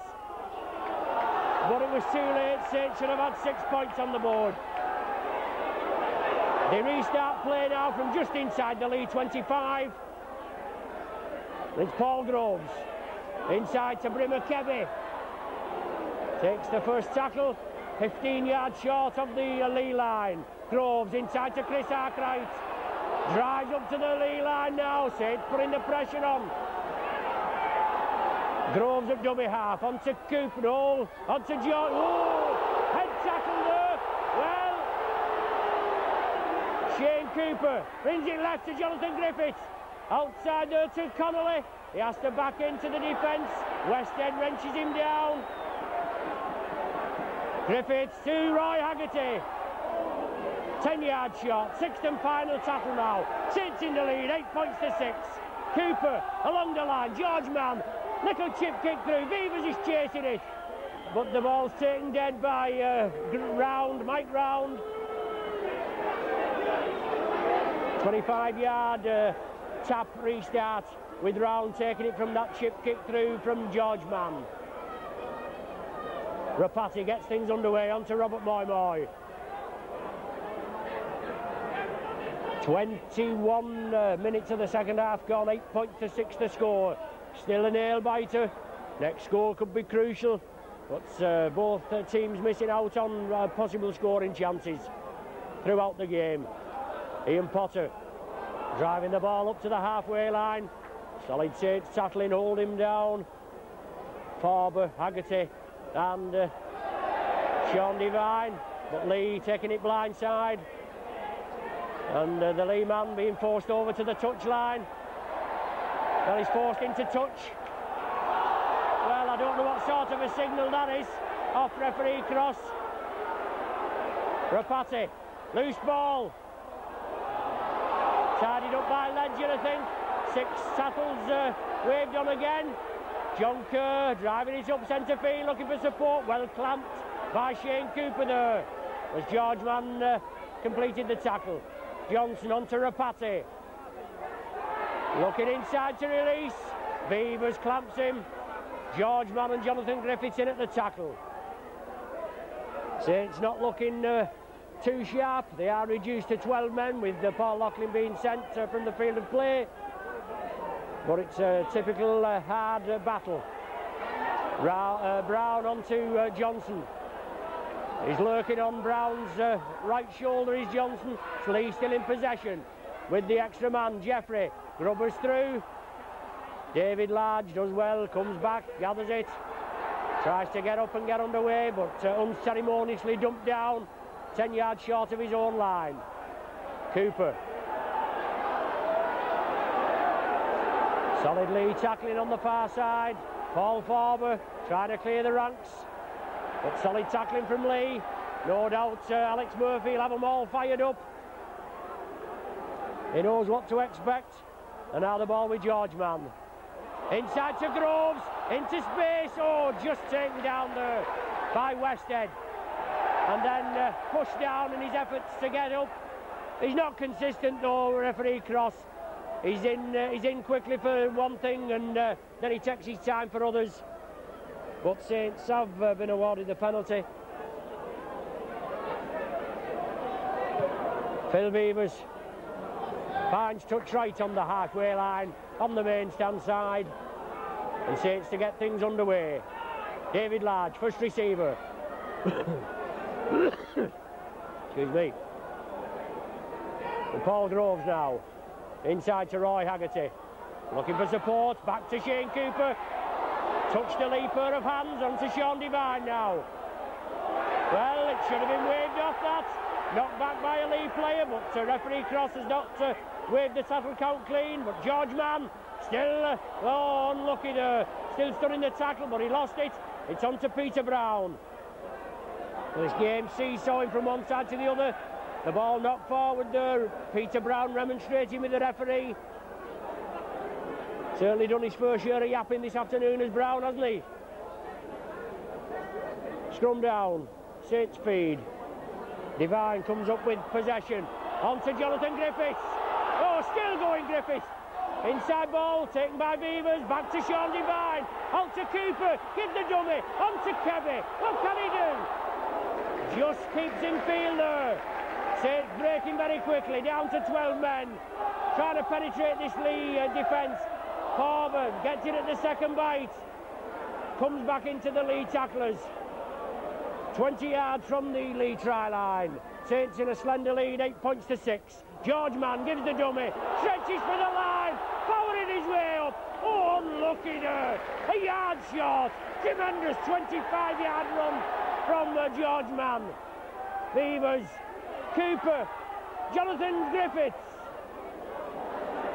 Speaker 1: But it was too late. Saints should have had 6 points on the board. They restart play now from just inside the Leigh 25. It's Paul Groves. Inside to Brimmer Kebby. Takes the first tackle. 15 yards short of the Leigh line. Groves inside to Chris Arkwright. Drives up to the Leigh line now. Saints putting the pressure on. Groves at dummy half. Onto Cooper. No. Onto John. Oh! Head tackle there. Well, Shane Cooper brings it left to Jonathan Griffiths. Outside there to Connolly. He has to back into the defence. Westhead wrenches him down. Griffiths to Roy Haggerty. 10 yards short. Sixth and final tackle now. Saints in the lead. 8 points to 6. Cooper along the line. George Mann. Little chip kick through. Beavers is chasing it. But the ball's taken dead by Mike Round. 25-yard tap restart with Round taking it from that chip kick through from George Mann. Rapati gets things underway onto Robert Moy. 21 minutes of the second half gone. 8 points to 6 to score. Still a nail-biter. Next score could be crucial. But both teams missing out on possible scoring chances throughout the game. Ian Potter driving the ball up to the halfway line. Solid Saints tackling, hold him down. Farber, Haggerty and Sean Devine. But Leigh taking it blindside. And the Leigh man being forced over to the touch line. Well, he's forced into touch. Well, I don't know what sort of a signal that is. Off referee Cross. Rapati. Loose ball. Tidied up by Ledger, I think. 6 tackles waved on again. John Kerr driving it up centre field, looking for support. Well clamped by Shane Cooper there. As George Mann completed the tackle. Johnson onto Rapati. Looking inside to release. Beavers clamps him. George Mann and Jonathan Griffiths in at the tackle. Saints not looking too sharp. They are reduced to 12 men, with Paul Loughlin being sent from the field of play. But it's a typical hard battle. Brown onto Johnson. He's lurking on Brown's right shoulder, is Johnson. Leigh still in possession with the extra man, Jeffrey. Grubbers through. David Large does well, comes back, gathers it. Tries to get up and get underway, but unceremoniously dumped down 10 yards short of his own line. Cooper. Solid Leigh tackling on the far side. Paul Farber trying to clear the ranks, but solid tackling from Leigh. No doubt Alex Murphy will have them all fired up. He knows what to expect. And now the ball with George Mann. Inside to Groves, into space. Oh, just taken down there by Westhead. And then pushed down in his efforts to get up. He's not consistent though, referee Cross. He's in quickly for one thing, and then he takes his time for others. But Saints have been awarded the penalty. Phil Beavers finds touch right on the halfway line, on the main stand side, and Saints to get things underway. David Large, first receiver. Excuse me. And Paul Groves now. Inside to Roy Haggerty. Looking for support. Back to Shane Cooper. Touched a Leigh pair of hands onto Sean Devine now. Well, it should have been waved off that. Knocked back by a Leigh player, but referee Cross has not waved the tackle count clean. But George Mann still, unlucky there. Still stood in the tackle, but he lost it. It's on to Peter Brown. This game seesawing from one side to the other. The ball knocked forward there. Peter Brown remonstrating with the referee. Certainly done his first share of yapping this afternoon as Brown, hasn't he? Scrum down. Saints feed. Devine comes up with possession. On to Jonathan Griffiths. Oh, still going Griffiths. Inside ball taken by Beavers. Back to Sean Devine. On to Cooper. Give the dummy. On to Kebby. What can he do? Just keeps in field there. Saints breaking very quickly, down to 12 men. Trying to penetrate this Leigh defence. Farber gets it at the second bite. Comes back into the Leigh tacklers. 20 yards from the Leigh try line. Saints in a slender lead, 8 points to 6. George Mann gives the dummy. Stretches for the line. Powering his way up. Oh, unlucky there. A yard short. Tremendous 25-yard run from George Mann. Beavers. Cooper, Jonathan Griffiths.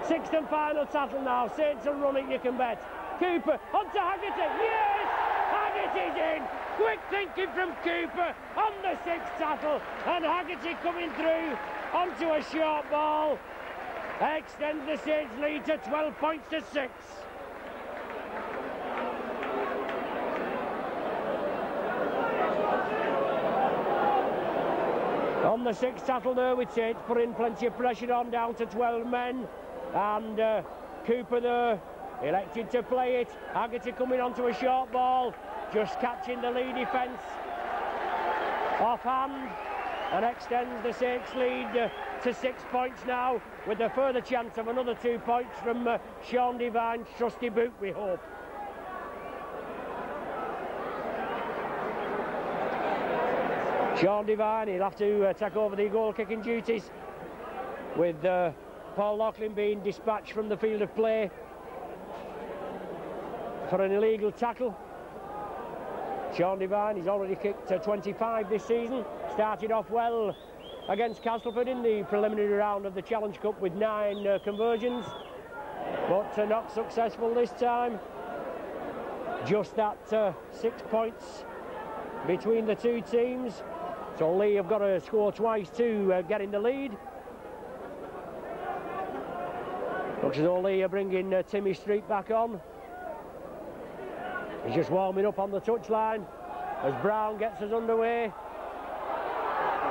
Speaker 1: Sixth and final tackle now. Saints will run it, you can bet. Cooper, onto Haggerty. Yes! Haggerty's in. Quick thinking from Cooper on the sixth tackle. And Haggerty coming through onto a short ball. Extends the Saints lead to 12 points to 6. On the sixth tackle there with Saints putting plenty of pressure on, down to 12 men. And Cooper there elected to play it. Haggerty coming onto a short ball, just catching the Leigh defence offhand, and extends the Saints lead to 6 points now, with a further chance of another 2 points from Sean Devine's trusty boot, we hope. Sean Devine, he'll have to take over the goal-kicking duties, with Paul Loughlin being dispatched from the field of play for an illegal tackle. Sean Devine, he's already kicked 25 this season. Started off well against Castleford in the preliminary round of the Challenge Cup with 9 conversions, but not successful this time. Just that 6 points between the two teams. So Leigh have got to score twice to get in the lead. Looks as though Leigh are bringing Timmy Street back on. He's just warming up on the touchline as Brown gets us underway.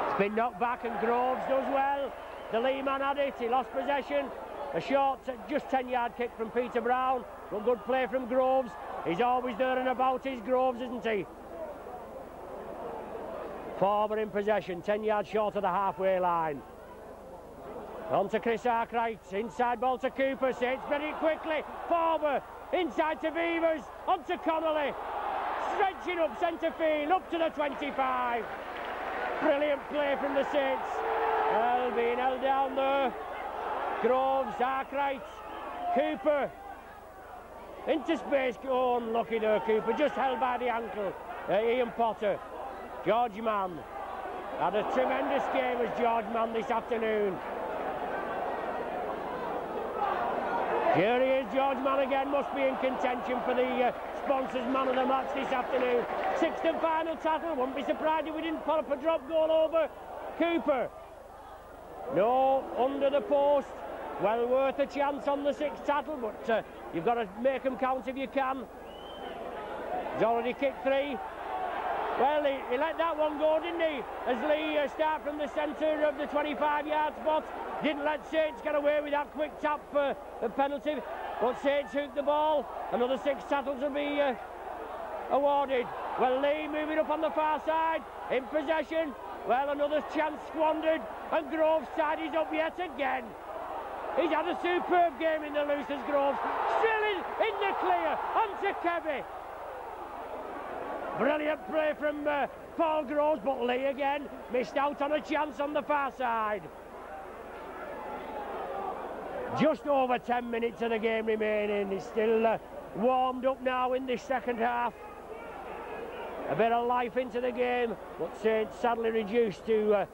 Speaker 1: It's been knocked back and Groves does well. The Leigh man had it, he lost possession. A short, just 10-yard kick from Peter Brown, but good play from Groves. He's always there and about, his Groves, isn't he? Forward in possession, 10 yards short of the halfway line. On to Chris Arkwright, inside ball to Cooper, Saints get it quickly, forward, inside to Beavers, on to Connolly, stretching up centre field, up to the 25. Brilliant play from the Saints. Well, being held down there. Groves, Arkwright, Cooper, into space, oh, unlucky there, Cooper, just held by the ankle. Ian Potter, George Mann, had a tremendous game as George Mann this afternoon. Here he is, George Mann again, must be in contention for the sponsors man of the match this afternoon. Sixth and final tackle, wouldn't be surprised if we didn't put up a drop goal over Cooper. No, under the post, well worth a chance on the sixth tackle, but you've got to make them count if you can. He's already kicked 3. Well, he let that one go, didn't he? As Leigh start from the centre of the 25-yard spot. Didn't let Saints get away with that quick tap for the penalty. But Saints hooked the ball. Another 6 tackles will be awarded. Well, Leigh moving up on the far side. In possession. Well, another chance squandered. And Groves tidies up yet again. He's had a superb game in the loose as Groves. Still in the clear. On to Kevy. Brilliant play from Paul Groves, but Leigh again missed out on a chance on the far side. Just over 10 minutes of the game remaining. It's still warmed up now in this second half. A bit of life into the game, but Saints sadly reduced to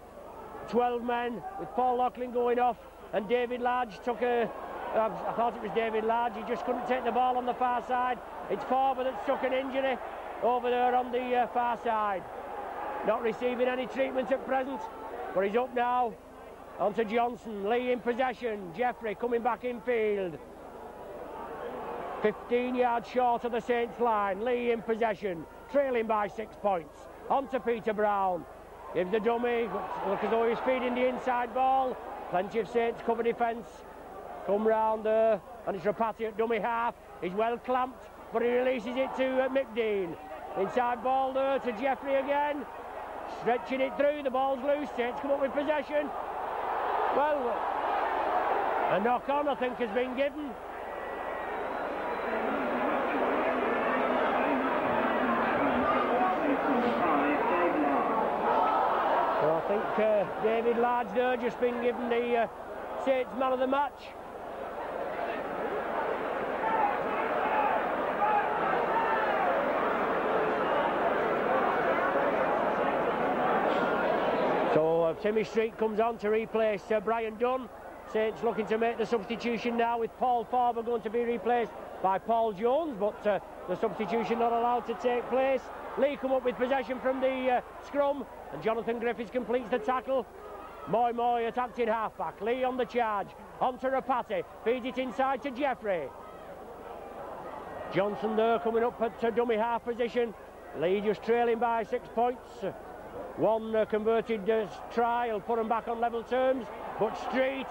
Speaker 1: 12 men with Paul Loughlin going off, and David Large took a... I thought it was David Large, he just couldn't take the ball on the far side. It's Forber that's took an injury over there on the far side. Not receiving any treatment at present, but he's up now. On to Johnson, Leigh in possession, Jeffrey coming back in field. 15 yards short of the Saints line, Leigh in possession, trailing by 6 points. On to Peter Brown, gives the dummy, look as though he's feeding the inside ball. Plenty of Saints cover defence. Come round there, and it's Rapati at dummy half. He's well clamped, but he releases it to McDean. Inside ball there to Jeffrey again. Stretching it through, the ball's loose, Saints come up with possession. Well, a knock-on, I think, has been given. So I think David Large there just been given the Saints man of the match. So Timmy Street comes on to replace Brian Dunn. Saints looking to make the substitution now, with Paul Forber going to be replaced by Paul Jones, but the substitution not allowed to take place. Leigh come up with possession from the scrum, and Jonathan Griffiths completes the tackle. Moy attacked in half-back. Leigh on the charge. On to Rapati. Feeds it inside to Jeffrey. Johnson there coming up at dummy half position. Leigh just trailing by 6 points. One converted try will put them back on level terms, but Street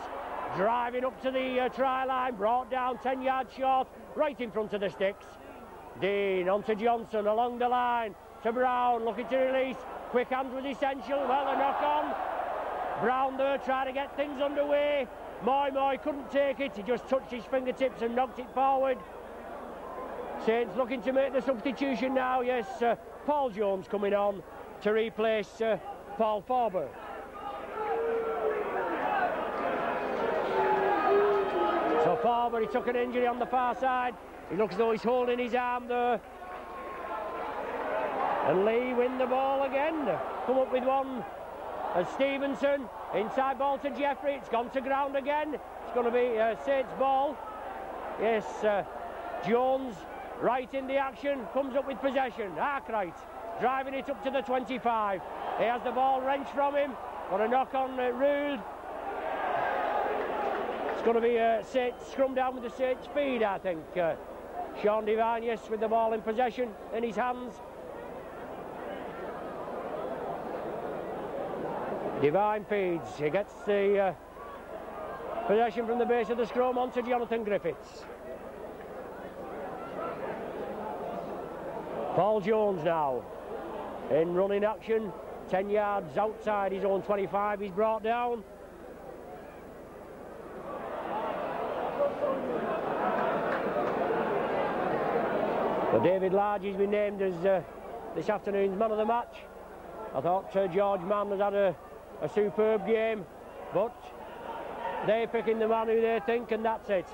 Speaker 1: driving up to the try line, brought down 10 yards short, right in front of the sticks. Dean on to Johnson, along the line to Brown, looking to release. Quick hands was essential. Well, a knock on. Brown there trying to get things underway. Moy couldn't take it, he just touched his fingertips and knocked it forward. Saints looking to make the substitution now. Yes, Paul Jones coming on to replace Paul Forber. So Forber, he took an injury on the far side. He looks as though he's holding his arm there. And Leigh win the ball again. Come up with one as Stevenson. Inside ball to Jeffrey. It's gone to ground again. It's going to be Saints ball. Yes, Jones right in the action. Comes up with possession. Arkwright driving it up to the 25. He has the ball wrenched from him. Got a knock on ruled. It's going to be Saints scrum down with the Saints speed, I think. Sean Devine, yes, with the ball in possession in his hands. Devine feeds. He gets the possession from the base of the scrum onto Jonathan Griffiths. Paul Jones now in running action. 10 yards outside his own 25, he's brought down. But David Large has been named as this afternoon's man of the match. I thought George Mann has had a superb game, but they're picking the man who they think, and that's it.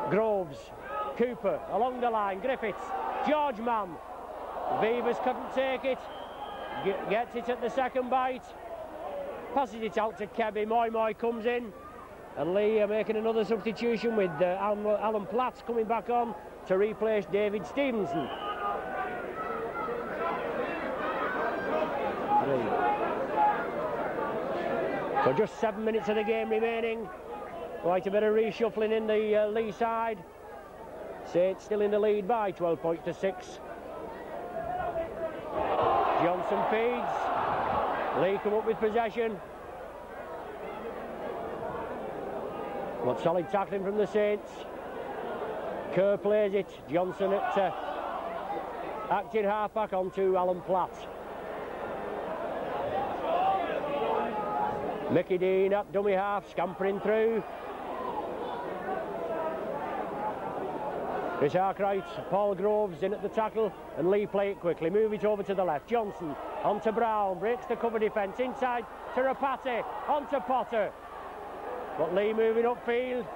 Speaker 1: Groves, Cooper, along the line, Griffiths, George Mann. Beavers couldn't take it, gets it at the second bite, passes it out to Kebby. Moy comes in, and Leigh are making another substitution with Alan Platts coming back on to replace David Stevenson. So just 7 minutes of the game remaining. Quite a bit of reshuffling in the Leigh side. Saints still in the lead by 12 points to 6. Johnson feeds. Leigh come up with possession. But solid tackling from the Saints. Kerr plays it. Johnson at acting halfback onto Alan Platt. Mickey Dean at dummy half, scampering through. Chris Arkwright, Paul Groves in at the tackle, and Leigh play it quickly. Move it over to the left. Johnson onto Brown, breaks the cover defence inside to Rapati, onto Potter. But Leigh moving upfield.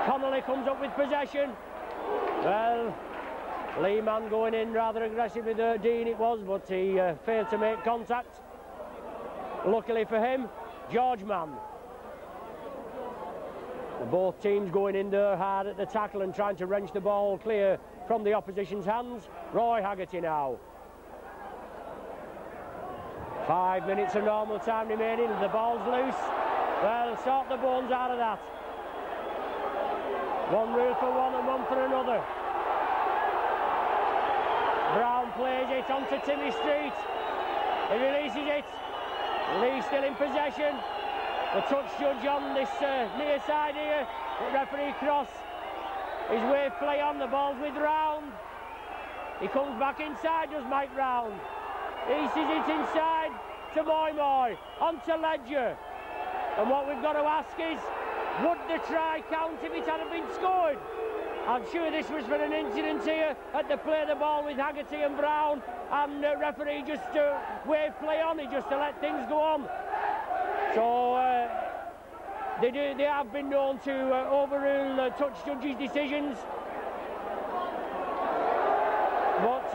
Speaker 1: Connolly comes up with possession. Well, Leigh man going in rather aggressive with Dean it was, but he failed to make contact. Luckily for him, George Mann. Both teams going in there hard at the tackle and trying to wrench the ball clear from the opposition's hands. Roy Haggerty now. 5 minutes of normal time remaining. The ball's loose. Well, sort the bones out of that. One rule for one and one for another. Brown plays it onto Timmy Street. He releases it. Leigh still in possession. The touch judge on this near side here. The referee cross. His wave play on. The ball's with Round. He comes back inside, does Mike Round. He sees it inside to Moy. Onto Ledger. And what we've got to ask is, would the try count if it hadn't been scored? I'm sure this was for an incident here at the play the ball with Haggerty and Brown, and the referee just wave play on it just to let things go on. So they have been known to overrule touch judges' decisions, but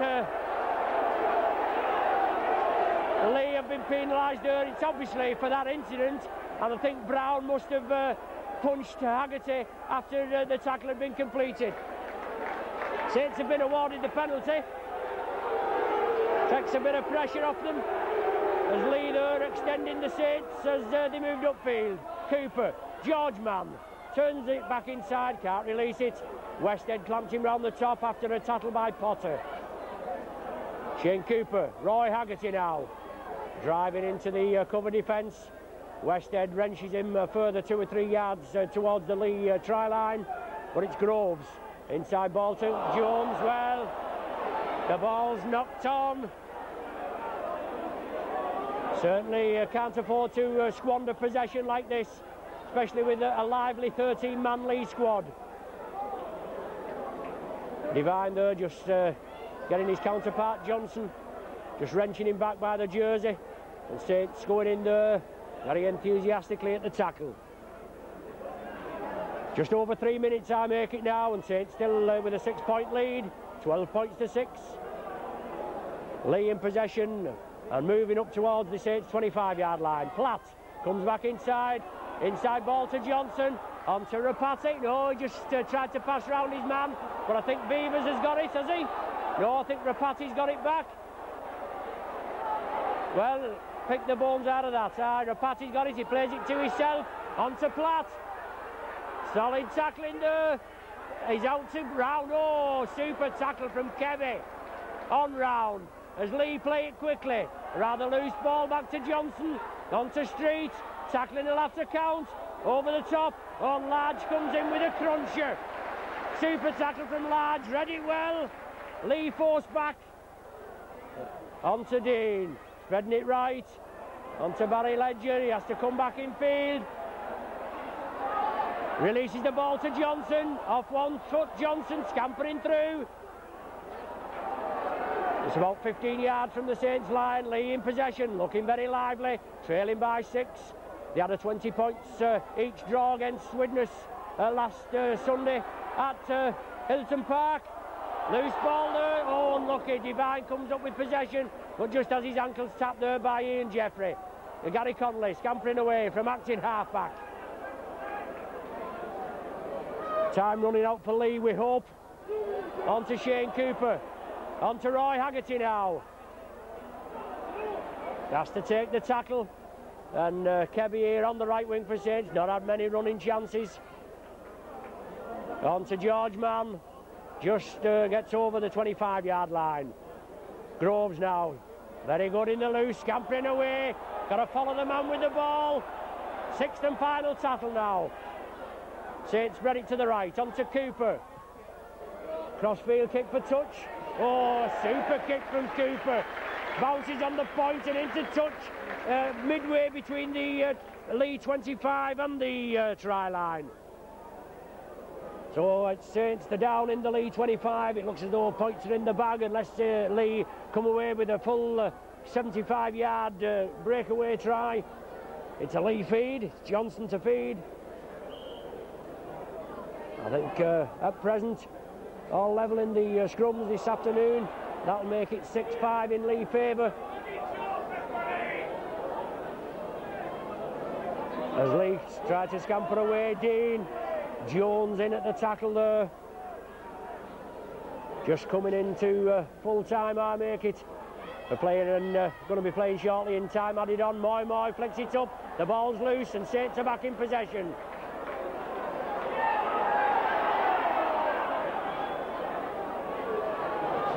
Speaker 1: Leigh have been penalised there. It's obviously for that incident, and I think Brown must have punched Haggerty after the tackle had been completed. Saints have been awarded the penalty. Takes a bit of pressure off them as Leigh there extending the Saints as they moved upfield. Cooper, George Mann turns it back inside, can't release it. Westhead clamped him round the top after a tackle by Potter. Shane Cooper, Roy Haggerty now driving into the cover defence. Westhead wrenches him further 2 or 3 yards towards the Leigh try line, but it's Groves. Inside ball to Jones. Well, the ball's knocked on. Certainly can't afford to squander possession like this, especially with a lively 13-man Leigh squad. Devine there just getting his counterpart Johnson, just wrenching him back by the jersey, and Saints going in there very enthusiastically at the tackle. Just over 3 minutes I make it now, and Saints still with a 6-point lead, 12 points to 6. Leigh in possession and moving up towards the Saints 25-yard line. Platt comes back inside ball to Johnson, onto Rapati. No, he just tried to pass round his man, but I think Beavers has got it, has he? No, I think Rapati's got it back. Well, pick the bones out of that. Rapati's got it, he plays it to himself, onto Platt. Solid tackling there. He's out to Round. Oh, super tackle from Kebby on Round as Leigh play it quickly. Rather loose ball back to Johnson, onto Street. Tackling will have to count. Over the top on Large, comes in with a cruncher. Super tackle from Large, read it well. Leigh forced back. On to Dean. Spreading it right. On to Barry Ledger. He has to come back in field. Releases the ball to Johnson. Off one foot, Johnson scampering through. It's about 15 yards from the Saints line. Leigh in possession, looking very lively, trailing by 6. They had a 20 points each draw against Widnes last Sunday at Hilton Park. Loose ball there. Oh, unlucky. Devine comes up with possession, but just as his ankle's tapped there by Ian Jeffrey. Gary Connolly scampering away from acting halfback. Time running out for Leigh, we hope. On to Shane Cooper. On to Roy Haggerty now. Has to take the tackle. And Kebby here on the right wing for Saints. Not had many running chances. On to George Mann. Just gets over the 25-yard line. Groves now. Very good in the loose. Scampering away. Got to follow the man with the ball. 6th and final tackle now. Saints spread it to the right. On to Cooper. Crossfield kick for touch. Oh, super kick from Cooper. Bounces on the point and into touch midway between the Leigh 25 and the try line. So it's Saints, they're down in the Leigh 25. It looks as though points are in the bag unless Leigh come away with a full 75-yard breakaway try. It's a Leigh feed. It's Johnson to feed. I think at present all level in the scrums this afternoon. That'll make it 6-5 in Leigh favour. As Leigh tries to scamper away, Dean. Jones in at the tackle there. Just coming into full time, I make it. We're playing and going to be playing shortly in time added on. Moy flicks it up. The ball's loose and Saints are back in possession.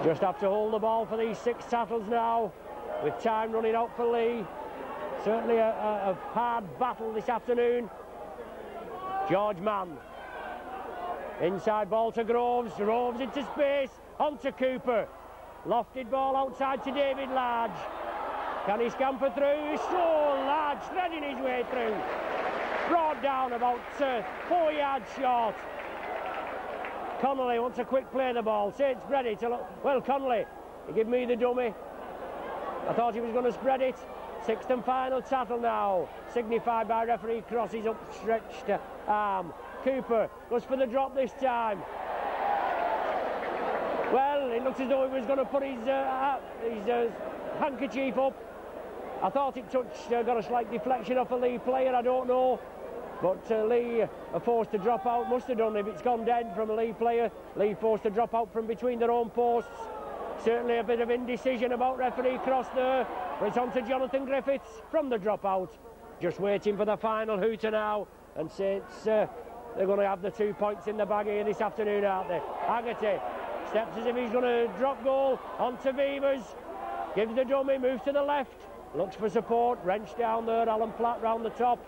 Speaker 1: Just have to hold the ball for these 6 tackles now, with time running out for Leigh. Certainly a hard battle this afternoon. George Mann. Inside ball to Groves. Groves into space. On to Cooper. Lofted ball outside to David Large. Can he scamper through? He's so Large, threading his way through. Brought down about 4 yards short. Connolly wants a quick play of the ball. Saints ready to look. Well, Connolly, he gave me the dummy. I thought he was going to spread it. 6th and final tackle now, signified by referee Cross's upstretched arm. Cooper goes for the drop this time. Well, it looks as though he was going to put his handkerchief up. I thought it touched, got a slight deflection off a Leigh player, I don't know. But Leigh are forced to drop out, must have done if it's gone dead from a Leigh player. Leigh forced to drop out from between their own posts. Certainly a bit of indecision about referee Cross there. But it's on to Jonathan Griffiths from the dropout. Just waiting for the final hooter now. And Saints, they're going to have the 2 points in the bag here this afternoon, aren't they? Haggerty steps as if he's going to drop goal. On to Beavers. Gives the dummy, moves to the left. Looks for support, wrenched down there. Alan Platt round the top.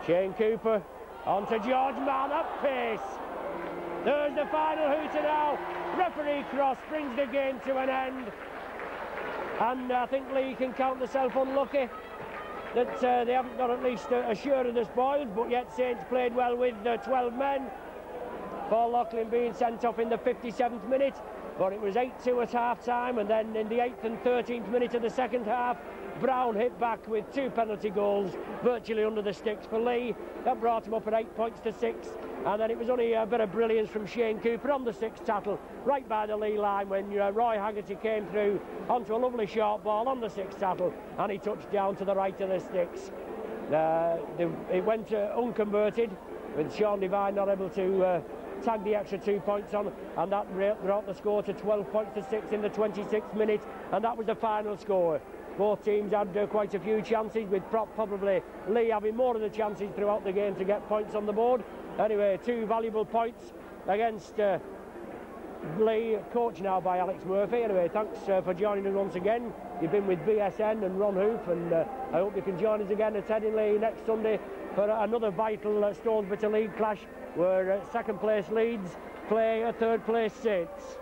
Speaker 1: Shane Cooper on to George Mann at pace. There's the final hooter now. Referee Cross brings the game to an end. And I think Leigh can count themselves unlucky that they haven't got at least a share of the spoils, but yet Saints played well with 12 men. Paul Loughlin being sent off in the 57th minute, but it was 8-2 at half-time, and then in the 8th and 13th minute of the second half, Brown hit back with 2 penalty goals virtually under the sticks for Leigh. That brought him up at 8 points to 6, and then it was only a bit of brilliance from Shane Cooper on the 6th tackle right by the Leigh line when Roy Haggerty came through onto a lovely short ball on the 6th tackle, and he touched down to the right of the sticks. It went unconverted, with Sean Devine not able to tag the extra 2 points on, and that brought the score to 12 points to 6 in the 26th minute, and that was the final score. Both teams had quite a few chances, with probably Leigh having more of the chances throughout the game to get points on the board. Anyway, 2 valuable points against Leigh, coached now by Alex Murphy. Anyway, thanks for joining us once again. You've been with BSN and Ron Hoof, and I hope you can join us again at Headingley next Sunday for another vital Stones Bitter League clash, where second place Leeds play a third place Saints.